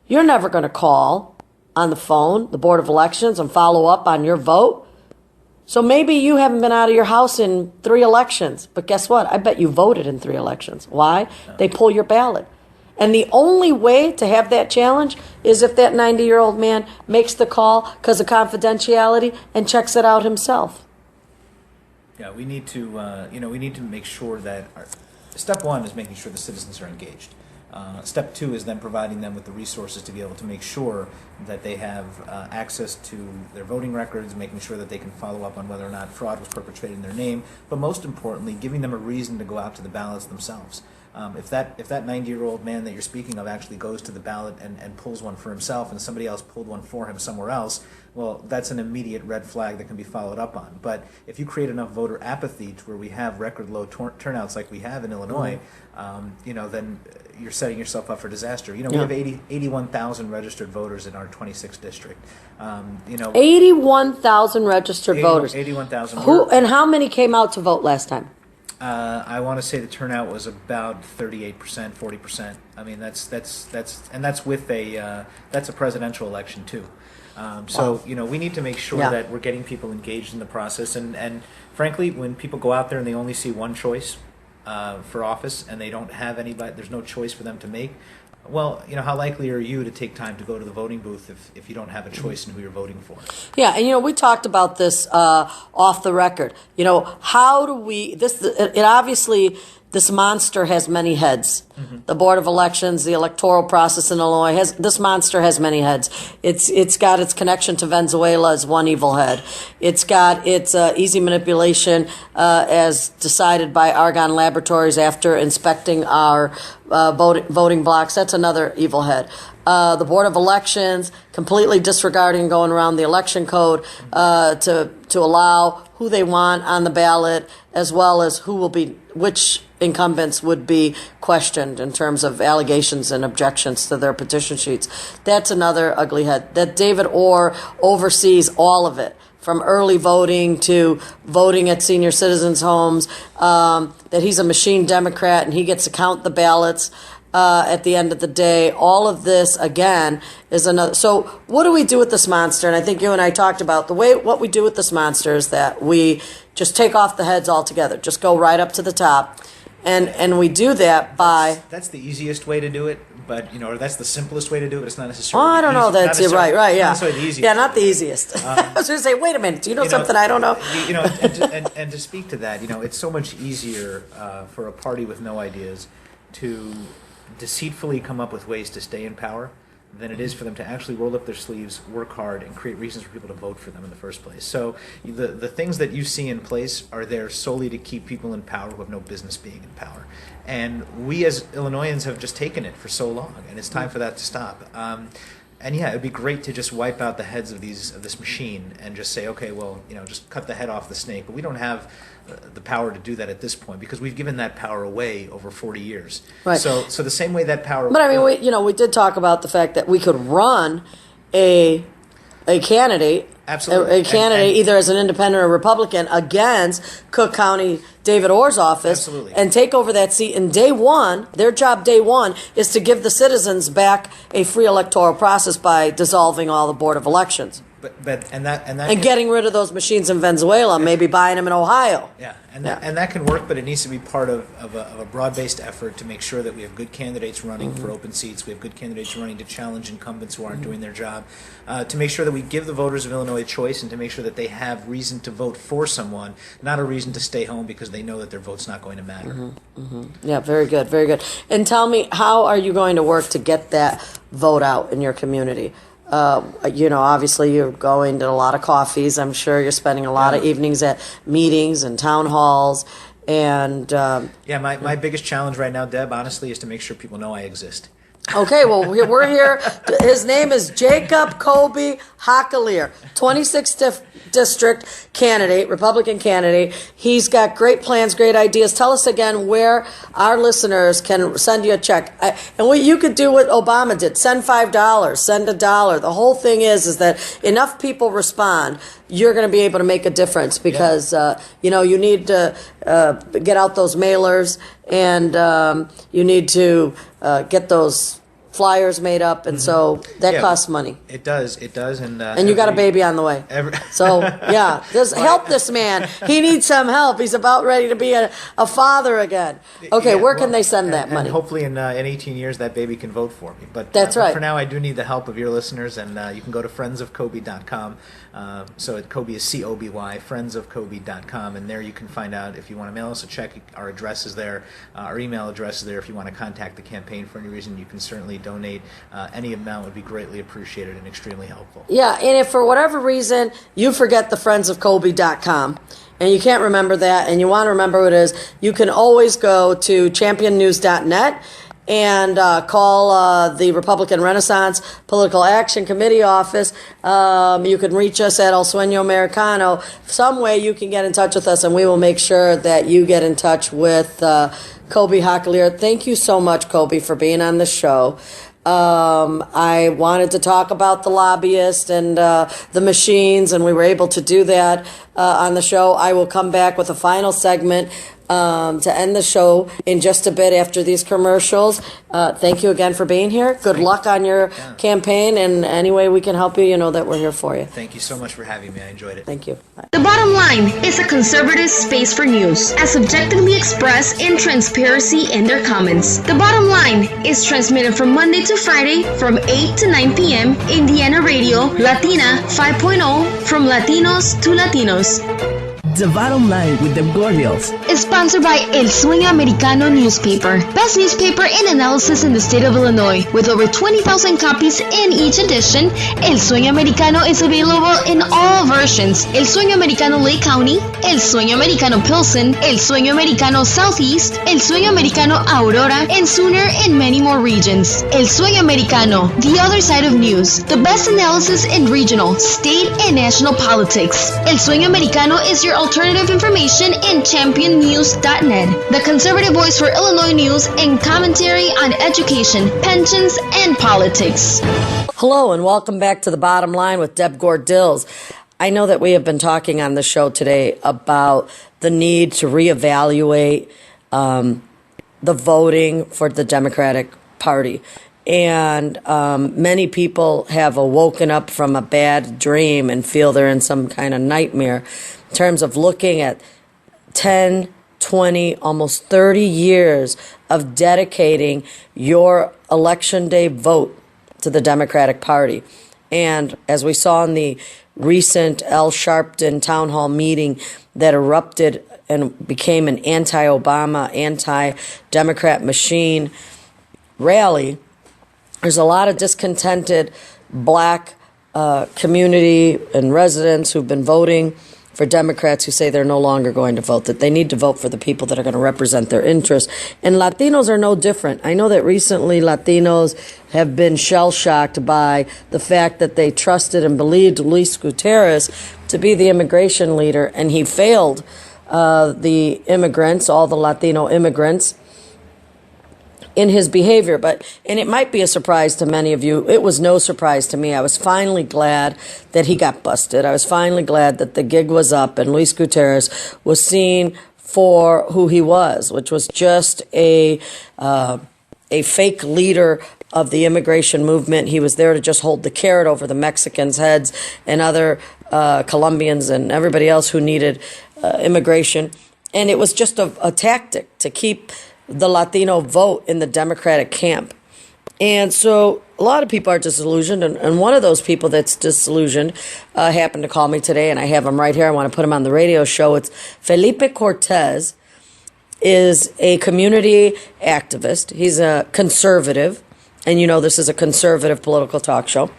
you're never going to call on the phone, the Board of Elections, and follow up on your vote. So maybe you haven't been out of your house in 3 elections. But guess what? I bet you voted in 3 elections. Why? They pull your ballot. And the only way to have that challenge is if that 90-year-old man makes the call because of confidentiality and checks it out himself. Yeah, we need to, make sure that step one is making sure the citizens are engaged. Step two is then providing them with the resources to be able to make sure that they have access to their voting records, making sure that they can follow up on whether or not fraud was perpetrated in their name, but most importantly, giving them a reason to go out to the ballots themselves. If that 90-year-old man that you're speaking of actually goes to the ballot and pulls one for himself and somebody else pulled one for him somewhere else, well, that's an immediate red flag that can be followed up on. But if you create enough voter apathy to where we have record low turnouts like we have in Illinois, then you're setting yourself up for disaster. We have 81,000 registered voters in our 26th district. 81,000 registered voters. 81,000. And how many came out to vote last time? I want to say the turnout was about 38%, 40%. I mean, that's with that's a presidential election too. So we need to make sure that we're getting people engaged in the process. And frankly, when people go out there and they only see one choice for office and they don't have anybody, there's no choice for them to make. Well, how likely are you to take time to go to the voting booth if you don't have a choice in who you're voting for? Yeah, and we talked about this off the record. How do we obviously this monster has many heads. Mm-hmm. The Board of Elections, the electoral process in Illinois this monster has many heads. It's got its connection to Venezuela as one evil head. It's got its easy manipulation as decided by Argonne Laboratories after inspecting our voting blocks. That's another evil head. The Board of Elections completely disregarding going around the election code to allow who they want on the ballot, as well as which incumbents would be questioned in terms of allegations and objections to their petition sheets. That's another ugly head. That David Orr oversees all of it, from early voting to voting at senior citizens' homes, that he's a machine Democrat and he gets to count the ballots at the end of the day. All of this, again, is another. So what do we do with this monster? And I think you and I talked about what we do with this monster is that we just take off the heads altogether, just go right up to the top. And we do that by... That's the easiest way to do it, but, or that's the simplest way to do it. It's not necessarily I don't know. That's it. Right, yeah. Not necessarily the easiest. Yeah, not the easiest. I was going to say, wait a minute. Do you know something I don't know? And to speak to that, it's so much easier for a party with no ideas to deceitfully come up with ways to stay in power than it is for them to actually roll up their sleeves, work hard, and create reasons for people to vote for them in the first place. So the things that you see in place are there solely to keep people in power who have no business being in power. And we as Illinoisans have just taken it for so long, and it's time for that to stop. And yeah, it'd be great to just wipe out the heads of this machine and just say, okay, well, just cut the head off the snake. But we don't have the power to do that at this point because we've given that power away over 40 years. Right. So the same way that power. But I mean, we did talk about the fact that we could run a candidate. Absolutely. A candidate either as an independent or Republican against Cook County David Orr's office. Absolutely. And take over that seat. And their job day one is to give the citizens back a free electoral process by dissolving all the Board of Elections. And getting rid of those machines in Venezuela, maybe buying them in Ohio. Yeah, and that can work, but it needs to be part of a broad-based effort to make sure that we have good candidates running for open seats, we have good candidates running to challenge incumbents who aren't doing their job, to make sure that we give the voters of Illinois a choice and to make sure that they have reason to vote for someone, not a reason to stay home because they know that their vote's not going to matter. Mm-hmm. Mm-hmm. Yeah, very good, very good. And tell me, how are you going to work to get that vote out in your community? Obviously you're going to a lot of coffees. I'm sure you're spending a lot of evenings at meetings and town halls. And my biggest challenge right now, Deb, honestly, is to make sure people know I exist. Okay, well, we're here. His name is Jacob Colby Hockelier, 26th District candidate, Republican candidate. He's got great plans, great ideas. Tell us again where our listeners can send you a check. And what you could do what Obama did, send $5, send $1. The whole thing is that enough people respond, you're going to be able to make a difference because, you need to get out those mailers and you need to get those flyers made up, and so that costs money. It does, and you got a baby on the way. So just help this man. He needs some help. He's about ready to be a father again. Okay, where can they send that money? And hopefully in 18 years that baby can vote for me. But that's right. For now, I do need the help of your listeners, and you can go to friendsofkobe.com. So at Kobe is COBY, friendsofkobe.com, and there you can find out if you want to mail us a check. Our address is there, our email address is there. If you want to contact the campaign for any reason, you can certainly donate. Any amount would be greatly appreciated and extremely helpful. Yeah, and if for whatever reason you forget the friendsofkobe.com, and you can't remember that, and you want to remember what it is, you can always go to championnews.net and call the Republican Renaissance Political Action Committee office. You can reach us at El Sueño Americano. Some way you can get in touch with us, and we will make sure that you get in touch with Kobe Hochelier. Thank you so much, Kobe, for being on the show. I wanted to talk about the lobbyist and the machines, and we were able to do that on the show. I will come back with a final segment to end the show in just a bit after these commercials. Thank you again for being here. Good luck on your campaign, and any way we can help you, you know that we're here for you. Thank you so much for having me. I enjoyed it. Thank you. Bye. The Bottom Line is a conservative space for news, as objectively expressed in transparency in their comments. The Bottom Line is transmitted from Monday to Friday from 8 to 9 p.m. Indiana Radio, Latina 5.0, from Latinos to Latinos. The Bottom Line with the Gordils Is sponsored by El Sueño Americano newspaper, best newspaper in analysis in the state of Illinois. With over 20,000 copies in each edition, El Sueño Americano is available in all versions: El Sueño Americano Lake County, El Sueño Americano Pilsen, El Sueño Americano Southeast, El Sueño Americano Aurora, and sooner in many more regions. El Sueño Americano, the other side of news, the best analysis in regional, state, and national politics. El Sueño Americano is your alternative information in championnews.net, the conservative voice for Illinois news and commentary on education, pensions, and politics. Hello, and welcome back to The Bottom Line with Deb Gordils. I know that we have been talking on the show today about the need to reevaluate the voting for the Democratic Party. And many people have awoken up from a bad dream and feel they're in some kind of nightmare in terms of looking at 10, 20, almost 30 years of dedicating your election day vote to the Democratic Party. And as we saw in the recent Al Sharpton town hall meeting that erupted and became an anti-Obama, anti-Democrat machine rally, there's a lot of discontented black community and residents who've been voting for Democrats who say they're no longer going to vote, that they need to vote for the people that are going to represent their interests. And Latinos are no different. I know that recently Latinos have been shell-shocked by the fact that they trusted and believed Luis Gutierrez to be the immigration leader, and he failed the immigrants, all the Latino immigrants, in his behavior. And it might be a surprise to many of you. It was no surprise to me. I was finally glad that he got busted. I was finally glad that the gig was up and Luis Gutierrez was seen for who he was, which was just a fake leader of the immigration movement. He was there to just hold the carrot over the Mexicans' heads and other Colombians and everybody else who needed immigration. And it was just a tactic to keep the Latino vote in the Democratic camp. And so a lot of people are disillusioned, and one of those people that's disillusioned happened to call me today, and I have him right here. I want to put him on the radio show. It's Felipe Cortez, is a community activist. He's a conservative, and you know this is a conservative political talk show.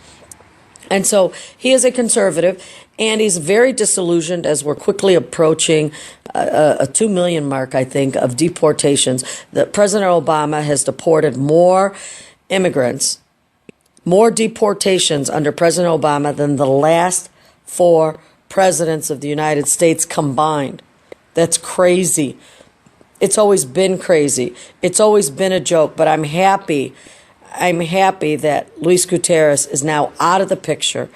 And so he is a conservative, and he's very disillusioned as we're quickly approaching a 2 million mark, I think, of deportations. That President Obama has deported more immigrants, more deportations under President Obama than the last 4 presidents of the United States combined. That's crazy. It's always been crazy. It's always been a joke, but I'm happy that Luis Gutierrez is now out of the picture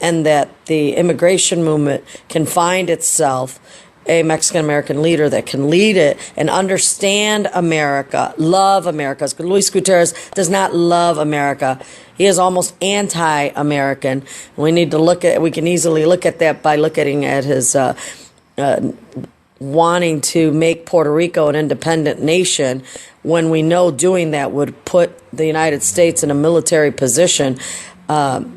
and that the immigration movement can find itself a Mexican-American leader that can lead it and understand America, love America. Luis Gutierrez does not love America. He is almost anti-American. We can easily look at that by looking at his wanting to make Puerto Rico an independent nation, when we know doing that would put the United States in a military position,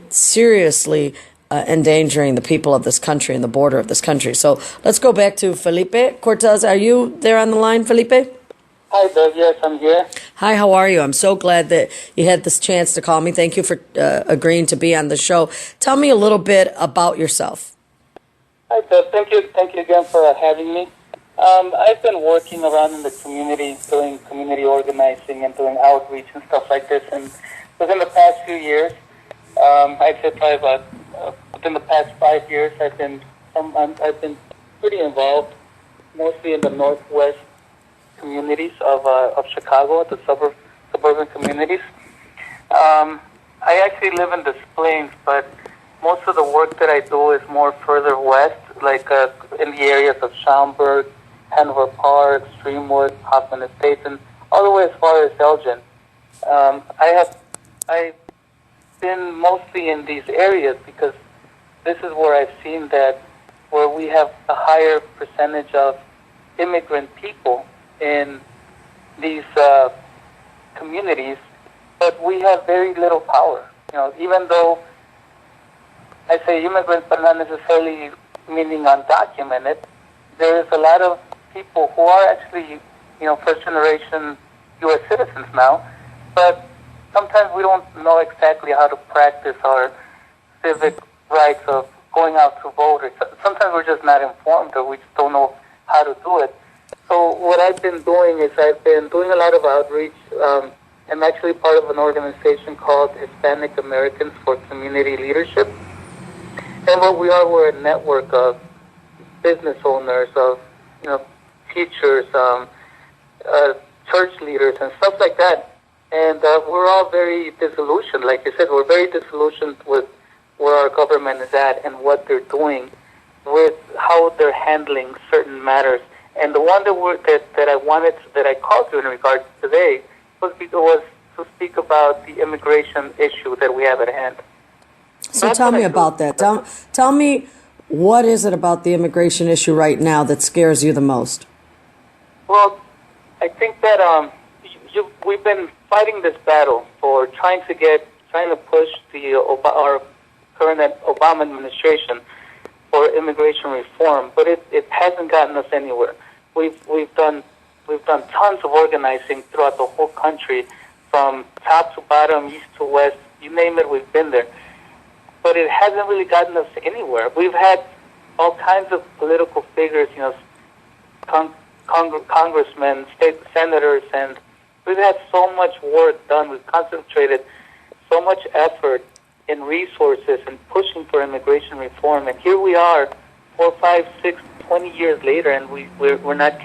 seriously endangering the people of this country and the border of this country. So let's go back to Felipe Cortez. Are you there on the line, Felipe? Hi, Doug. Yes, I'm here. Hi, how are you? I'm so glad that you had this chance to call me. Thank you for agreeing to be on the show. Tell me a little bit about yourself. Hi, Doug. Thank you again for having me. I've been working around in the community, doing community organizing and doing outreach and stuff like this. And within the past few years, I'd say probably about within the past 5 years, I've been pretty involved, mostly in the northwest communities of Chicago, the suburban communities. I actually live in Des Plaines, but most of the work that I do is more further west, like in the areas of Schaumburg, Hanover Park, Streamwood, Hoffman Estates, and all the way as far as Elgin. I've been mostly in these areas because this is where I've seen that where we have a higher percentage of immigrant people in these communities, but we have very little power. You know, even though I say immigrants, but not necessarily meaning undocumented, there is a lot of people who are actually, first generation U.S. citizens now, but sometimes we don't know exactly how to practice our civic rights of going out to vote, or sometimes we're just not informed, or we just don't know how to do it. So what I've been doing is I've been doing a lot of outreach. I'm actually part of an organization called Hispanic Americans for Community Leadership. And what we are, we're a network of business owners, of teachers, church leaders, and stuff like that. And we're all very disillusioned. Like I said, we're very disillusioned with where our government is at and what they're doing with how they're handling certain matters. And the one that I called you in regards today was to speak about the immigration issue that we have at hand. So tell me about that. Tell me, what is it about the immigration issue right now that scares you the most? Well, I think that we've been fighting this battle for trying to push our current Obama administration for immigration reform, but it hasn't gotten us anywhere. We've done tons of organizing throughout the whole country, from top to bottom, east to west, you name it, we've been there. But it hasn't really gotten us anywhere. We've had all kinds of political figures, congressmen, state senators, and we've had so much work done. We've concentrated so much effort and resources in pushing for immigration reform, and here we are, 4, 5, 6, 20 years later, and we're not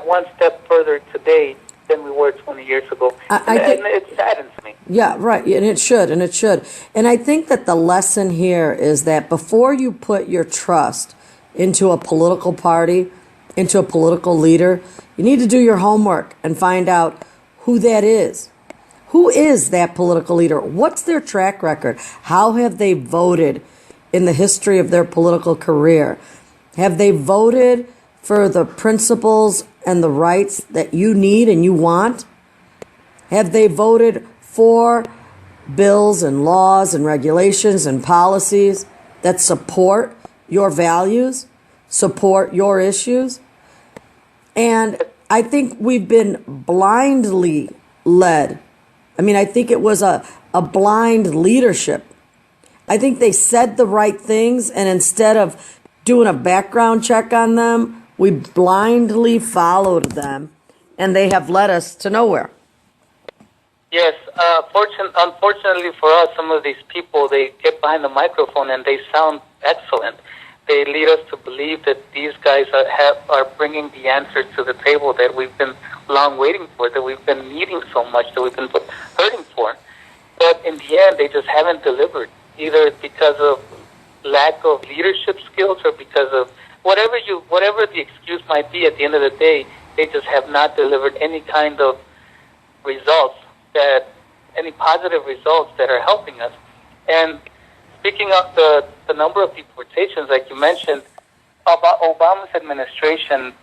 one step further today than we were 20 years ago. And it saddens me. Yeah, right, and it should. And I think that the lesson here is that before you put your trust into a political party, into a political leader, you need to do your homework and find out who that is. Who is that political leader? What's their track record? How have they voted in the history of their political career? Have they voted for the principles and the rights that you need and you want? Have they voted for bills and laws and regulations and policies that support your values, support your issues? And I think we've been blindly led. I mean, I think it was a blind leadership. I think they said the right things, and instead of doing a background check on them, we blindly followed them, and they have led us to nowhere. Yes, unfortunately for us, some of these people, they get behind the microphone and they sound excellent. They lead us to believe that these guys are bringing the answers to the table that we've been long waiting for, that we've been needing so much, that we've been hurting for. But in the end, they just haven't delivered, either because of lack of leadership skills or because of whatever the excuse might be. At the end of the day, they just have not delivered any kind of results, any positive results that are helping us. And speaking of the number of deportations, like you mentioned, Obama's administration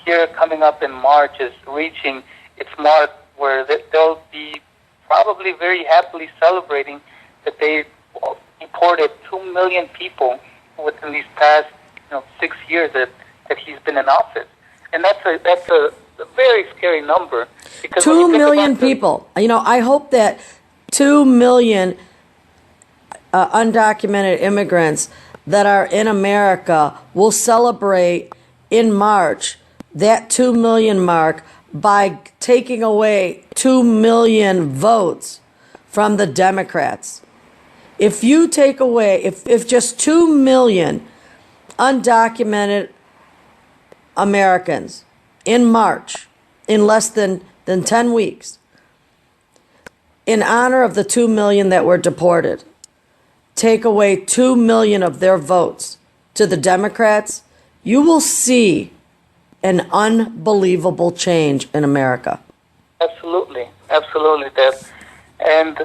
here coming up in March is reaching its mark where they'll be probably very happily celebrating that they deported 2 million people within these past 6 years that he's been in office, and that's a very scary number. Because 2 million people. I hope that 2 million undocumented immigrants that are in America will celebrate in March that 2 million mark by taking away 2 million votes from the Democrats. If you take away, if just 2 million undocumented Americans in March, in less than 10 weeks, in honor of the 2 million that were deported, take away 2 million of their votes to the Democrats, you will see an unbelievable change in America. Absolutely, Deb. And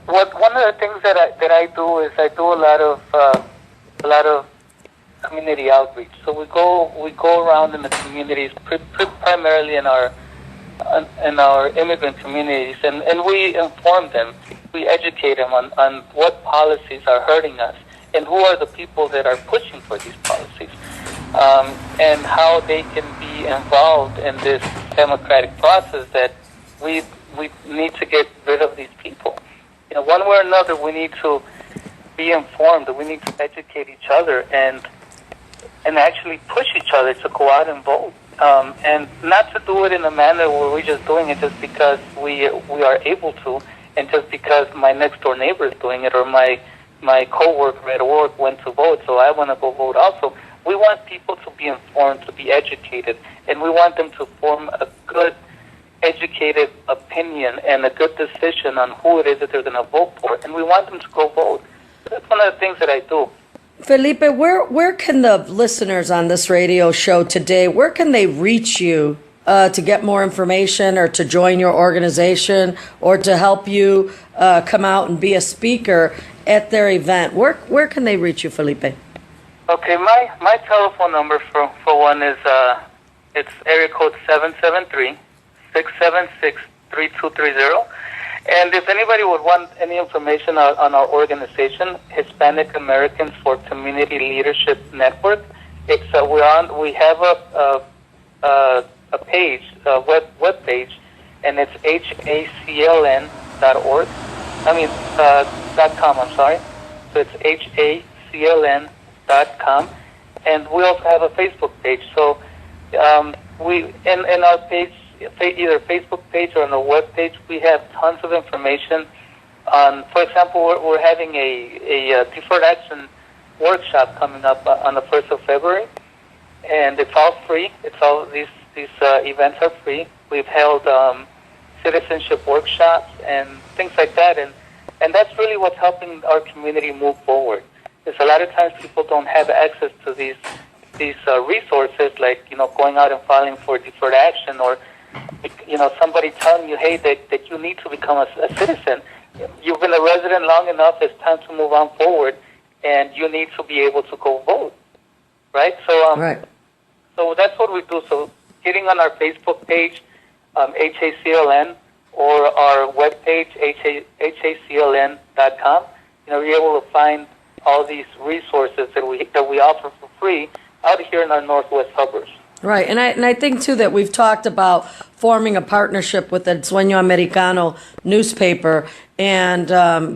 one of the things that I do is I do a lot of community outreach. So we go around in the communities, primarily in our immigrant communities, and we inform them, we educate them on what policies are hurting us and who are the people that are pushing for these policies, and how they can be involved in this democratic process that we need to get rid of these people. One way or another, we need to be informed. We need to educate each other and actually push each other to go out and vote. And not to do it in a manner where we're just doing it just because we are able to, and just because my next door neighbor is doing it, or my coworker at work went to vote, so I want to go vote also. We want people to be informed, to be educated, and we want them to form a good, educated opinion and a good decision on who it is that they're going to vote for, and we want them to go vote. That's one of the things that I do. Felipe, where can the listeners on this radio show today, where can they reach you to get more information, or to join your organization, or to help you come out and be a speaker at their event? Where can they reach you, Felipe? Okay, my telephone number for one is it's area code 773-676-3230. And if anybody would want any information on our organization, Hispanic Americans for Community Leadership Network, it's we have a page, web page, and it's hacln.org. .com. I'm sorry. So it's hacln.com, and we also have a Facebook page. So we in our page, either Facebook page or on the web page, we have tons of information on. For example, we're having a deferred action workshop coming up on the 1st of February, and it's all free. It's all these events are free. We've held citizenship workshops and things like that, and that's really what's helping our community move forward. Because a lot of times people don't have access to these resources, like going out and filing for deferred action, or somebody telling you, hey, that you need to become a citizen. You've been a resident long enough. It's time to move on forward, and you need to be able to go vote, right? So right. So that's what we do. So getting on our Facebook page, HACLN, or our webpage, hacln.com, you're able to find all these resources that we offer for free out here in our northwest suburbs. Right, and I think too that we've talked about forming a partnership with the Sueño Americano newspaper and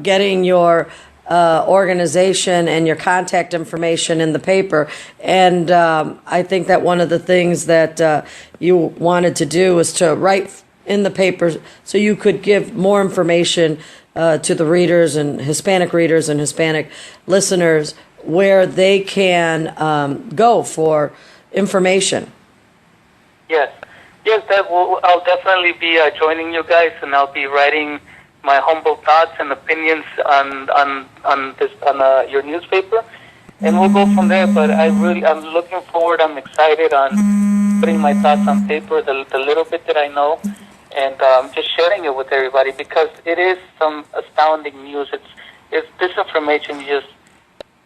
getting your organization and your contact information in the paper. And I think that one of the things that you wanted to do was to write in the paper so you could give more information to the readers and Hispanic listeners where they can go for information. Yes, I'll definitely be joining you guys, and I'll be writing my humble thoughts and opinions on your newspaper, and we'll go from there. But I'm looking forward. I'm excited on putting my thoughts on paper, the little bit that I know, and just sharing it with everybody, because it is some astounding news. It's disinformation.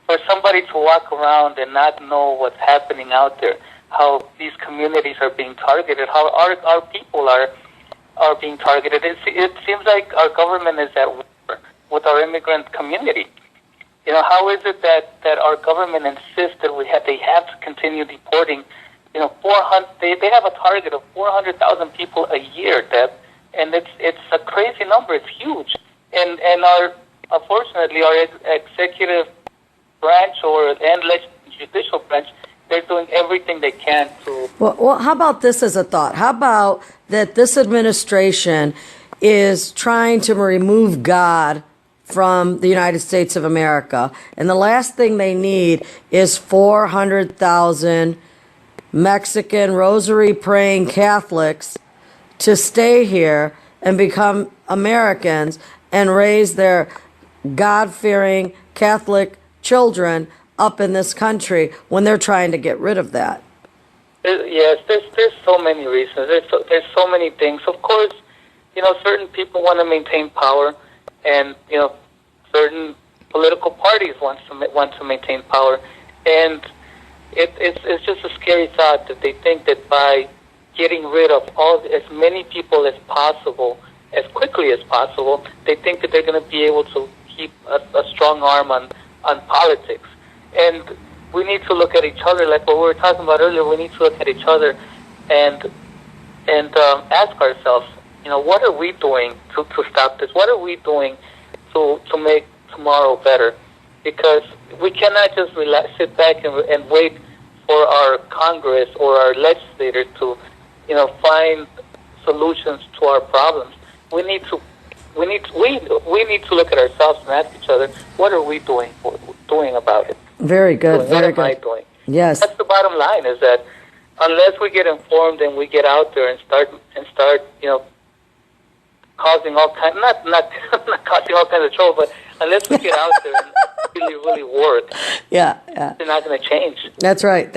For somebody to walk around and not know what's happening out there, how these communities are being targeted, how our people are being targeted. It seems like our government is at war with our immigrant community. How is it that our government insists that they have to continue deporting? 400. They have a target of 400,000 people a year, Deb, and it's a crazy number. It's huge, and unfortunately our executive branch and judicial branch, they're doing everything they can to. Well, how about this as a thought? How about that this administration is trying to remove God from the United States of America, and the last thing they need is 400,000 Mexican rosary-praying Catholics to stay here and become Americans and raise their God-fearing Catholic children up in this country when they're trying to get rid of that. Yes, there's so many reasons. There's so many things. Of course, certain people want to maintain power, and certain political parties want to maintain power, and it's just a scary thought that they think that by getting rid of as many people as possible, as quickly as possible, they think that they're going to be able to keep a strong arm on politics. And we need to look at each other, like what we were talking about earlier. We need to look at each other and ask ourselves, what are we doing to stop this? What are we doing to make tomorrow better? Because we cannot just sit back and wait for our Congress or our legislators to, find solutions to our problems. We need to look at ourselves and ask each other, what are we doing about it? Very good. What very am good. I doing? Yes. That's the bottom line. Is that unless we get informed and we get out there and start, causing all kinds, not causing all kinds of trouble, but unless we get out there and really work, yeah, they're not going to change. That's right.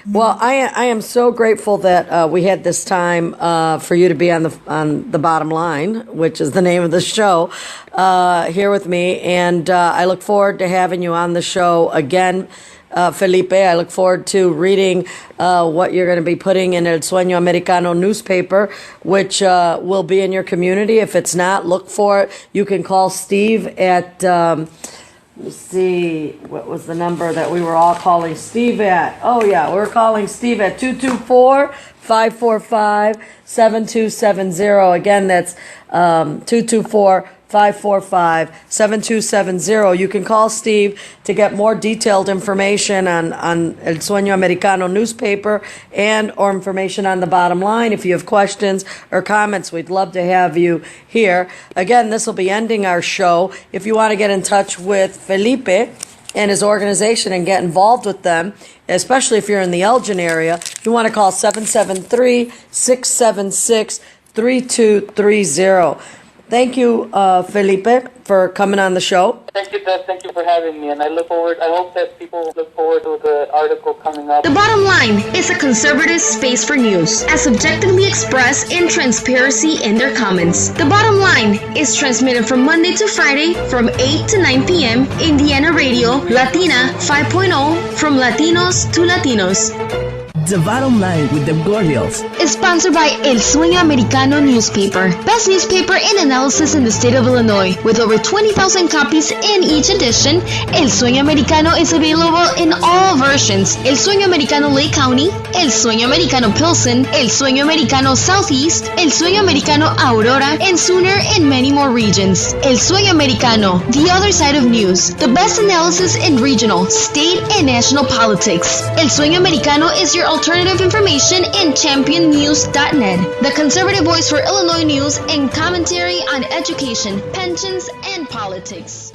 Well, I am so grateful that we had this time for you to be on the bottom line, which is the name of the show, here with me, and I look forward to having you on the show again. Felipe, I look forward to reading what you're going to be putting in El Sueño Americano newspaper, which will be in your community. If it's not, look for it. You can call Steve at, let me see, what was the number that we were all calling Steve at? Oh, yeah, we were calling Steve at 224-545-7270. Again, that's 224-545-7270. You can call Steve to get more detailed information on El Sueño Americano newspaper and or information on the bottom line. If you have questions or comments, we'd love to have you here. Again, this will be ending our show. If you want to get in touch with Felipe and his organization and get involved with them, especially if you're in the Elgin area, you want to call 773-676-3230. Thank you, Felipe, for coming on the show. Thank you, Deb. Thank you for having me, and I hope that people look forward to the article coming up. The Bottom Line is a conservative space for news, as subjectively expressed in transparency in their comments. The Bottom Line is transmitted from Monday to Friday from 8 to 9 p.m. Indiana Radio, Latina 5.0, from Latinos to Latinos. The Bottom Line with the Gordils is sponsored by El Sueño Americano newspaper, best newspaper in analysis in the state of Illinois. With over 20,000 copies in each edition, El Sueño Americano is available in all versions: El Sueño Americano Lake County, El Sueño Americano Pilsen, El Sueño Americano Southeast, El Sueño Americano Aurora, and sooner in many more regions. El Sueño Americano, the other side of news, the best analysis in regional, state, and national politics. El Sueño Americano is your alternative information in championnews.net, the conservative voice for Illinois news and commentary on education, pensions, and politics.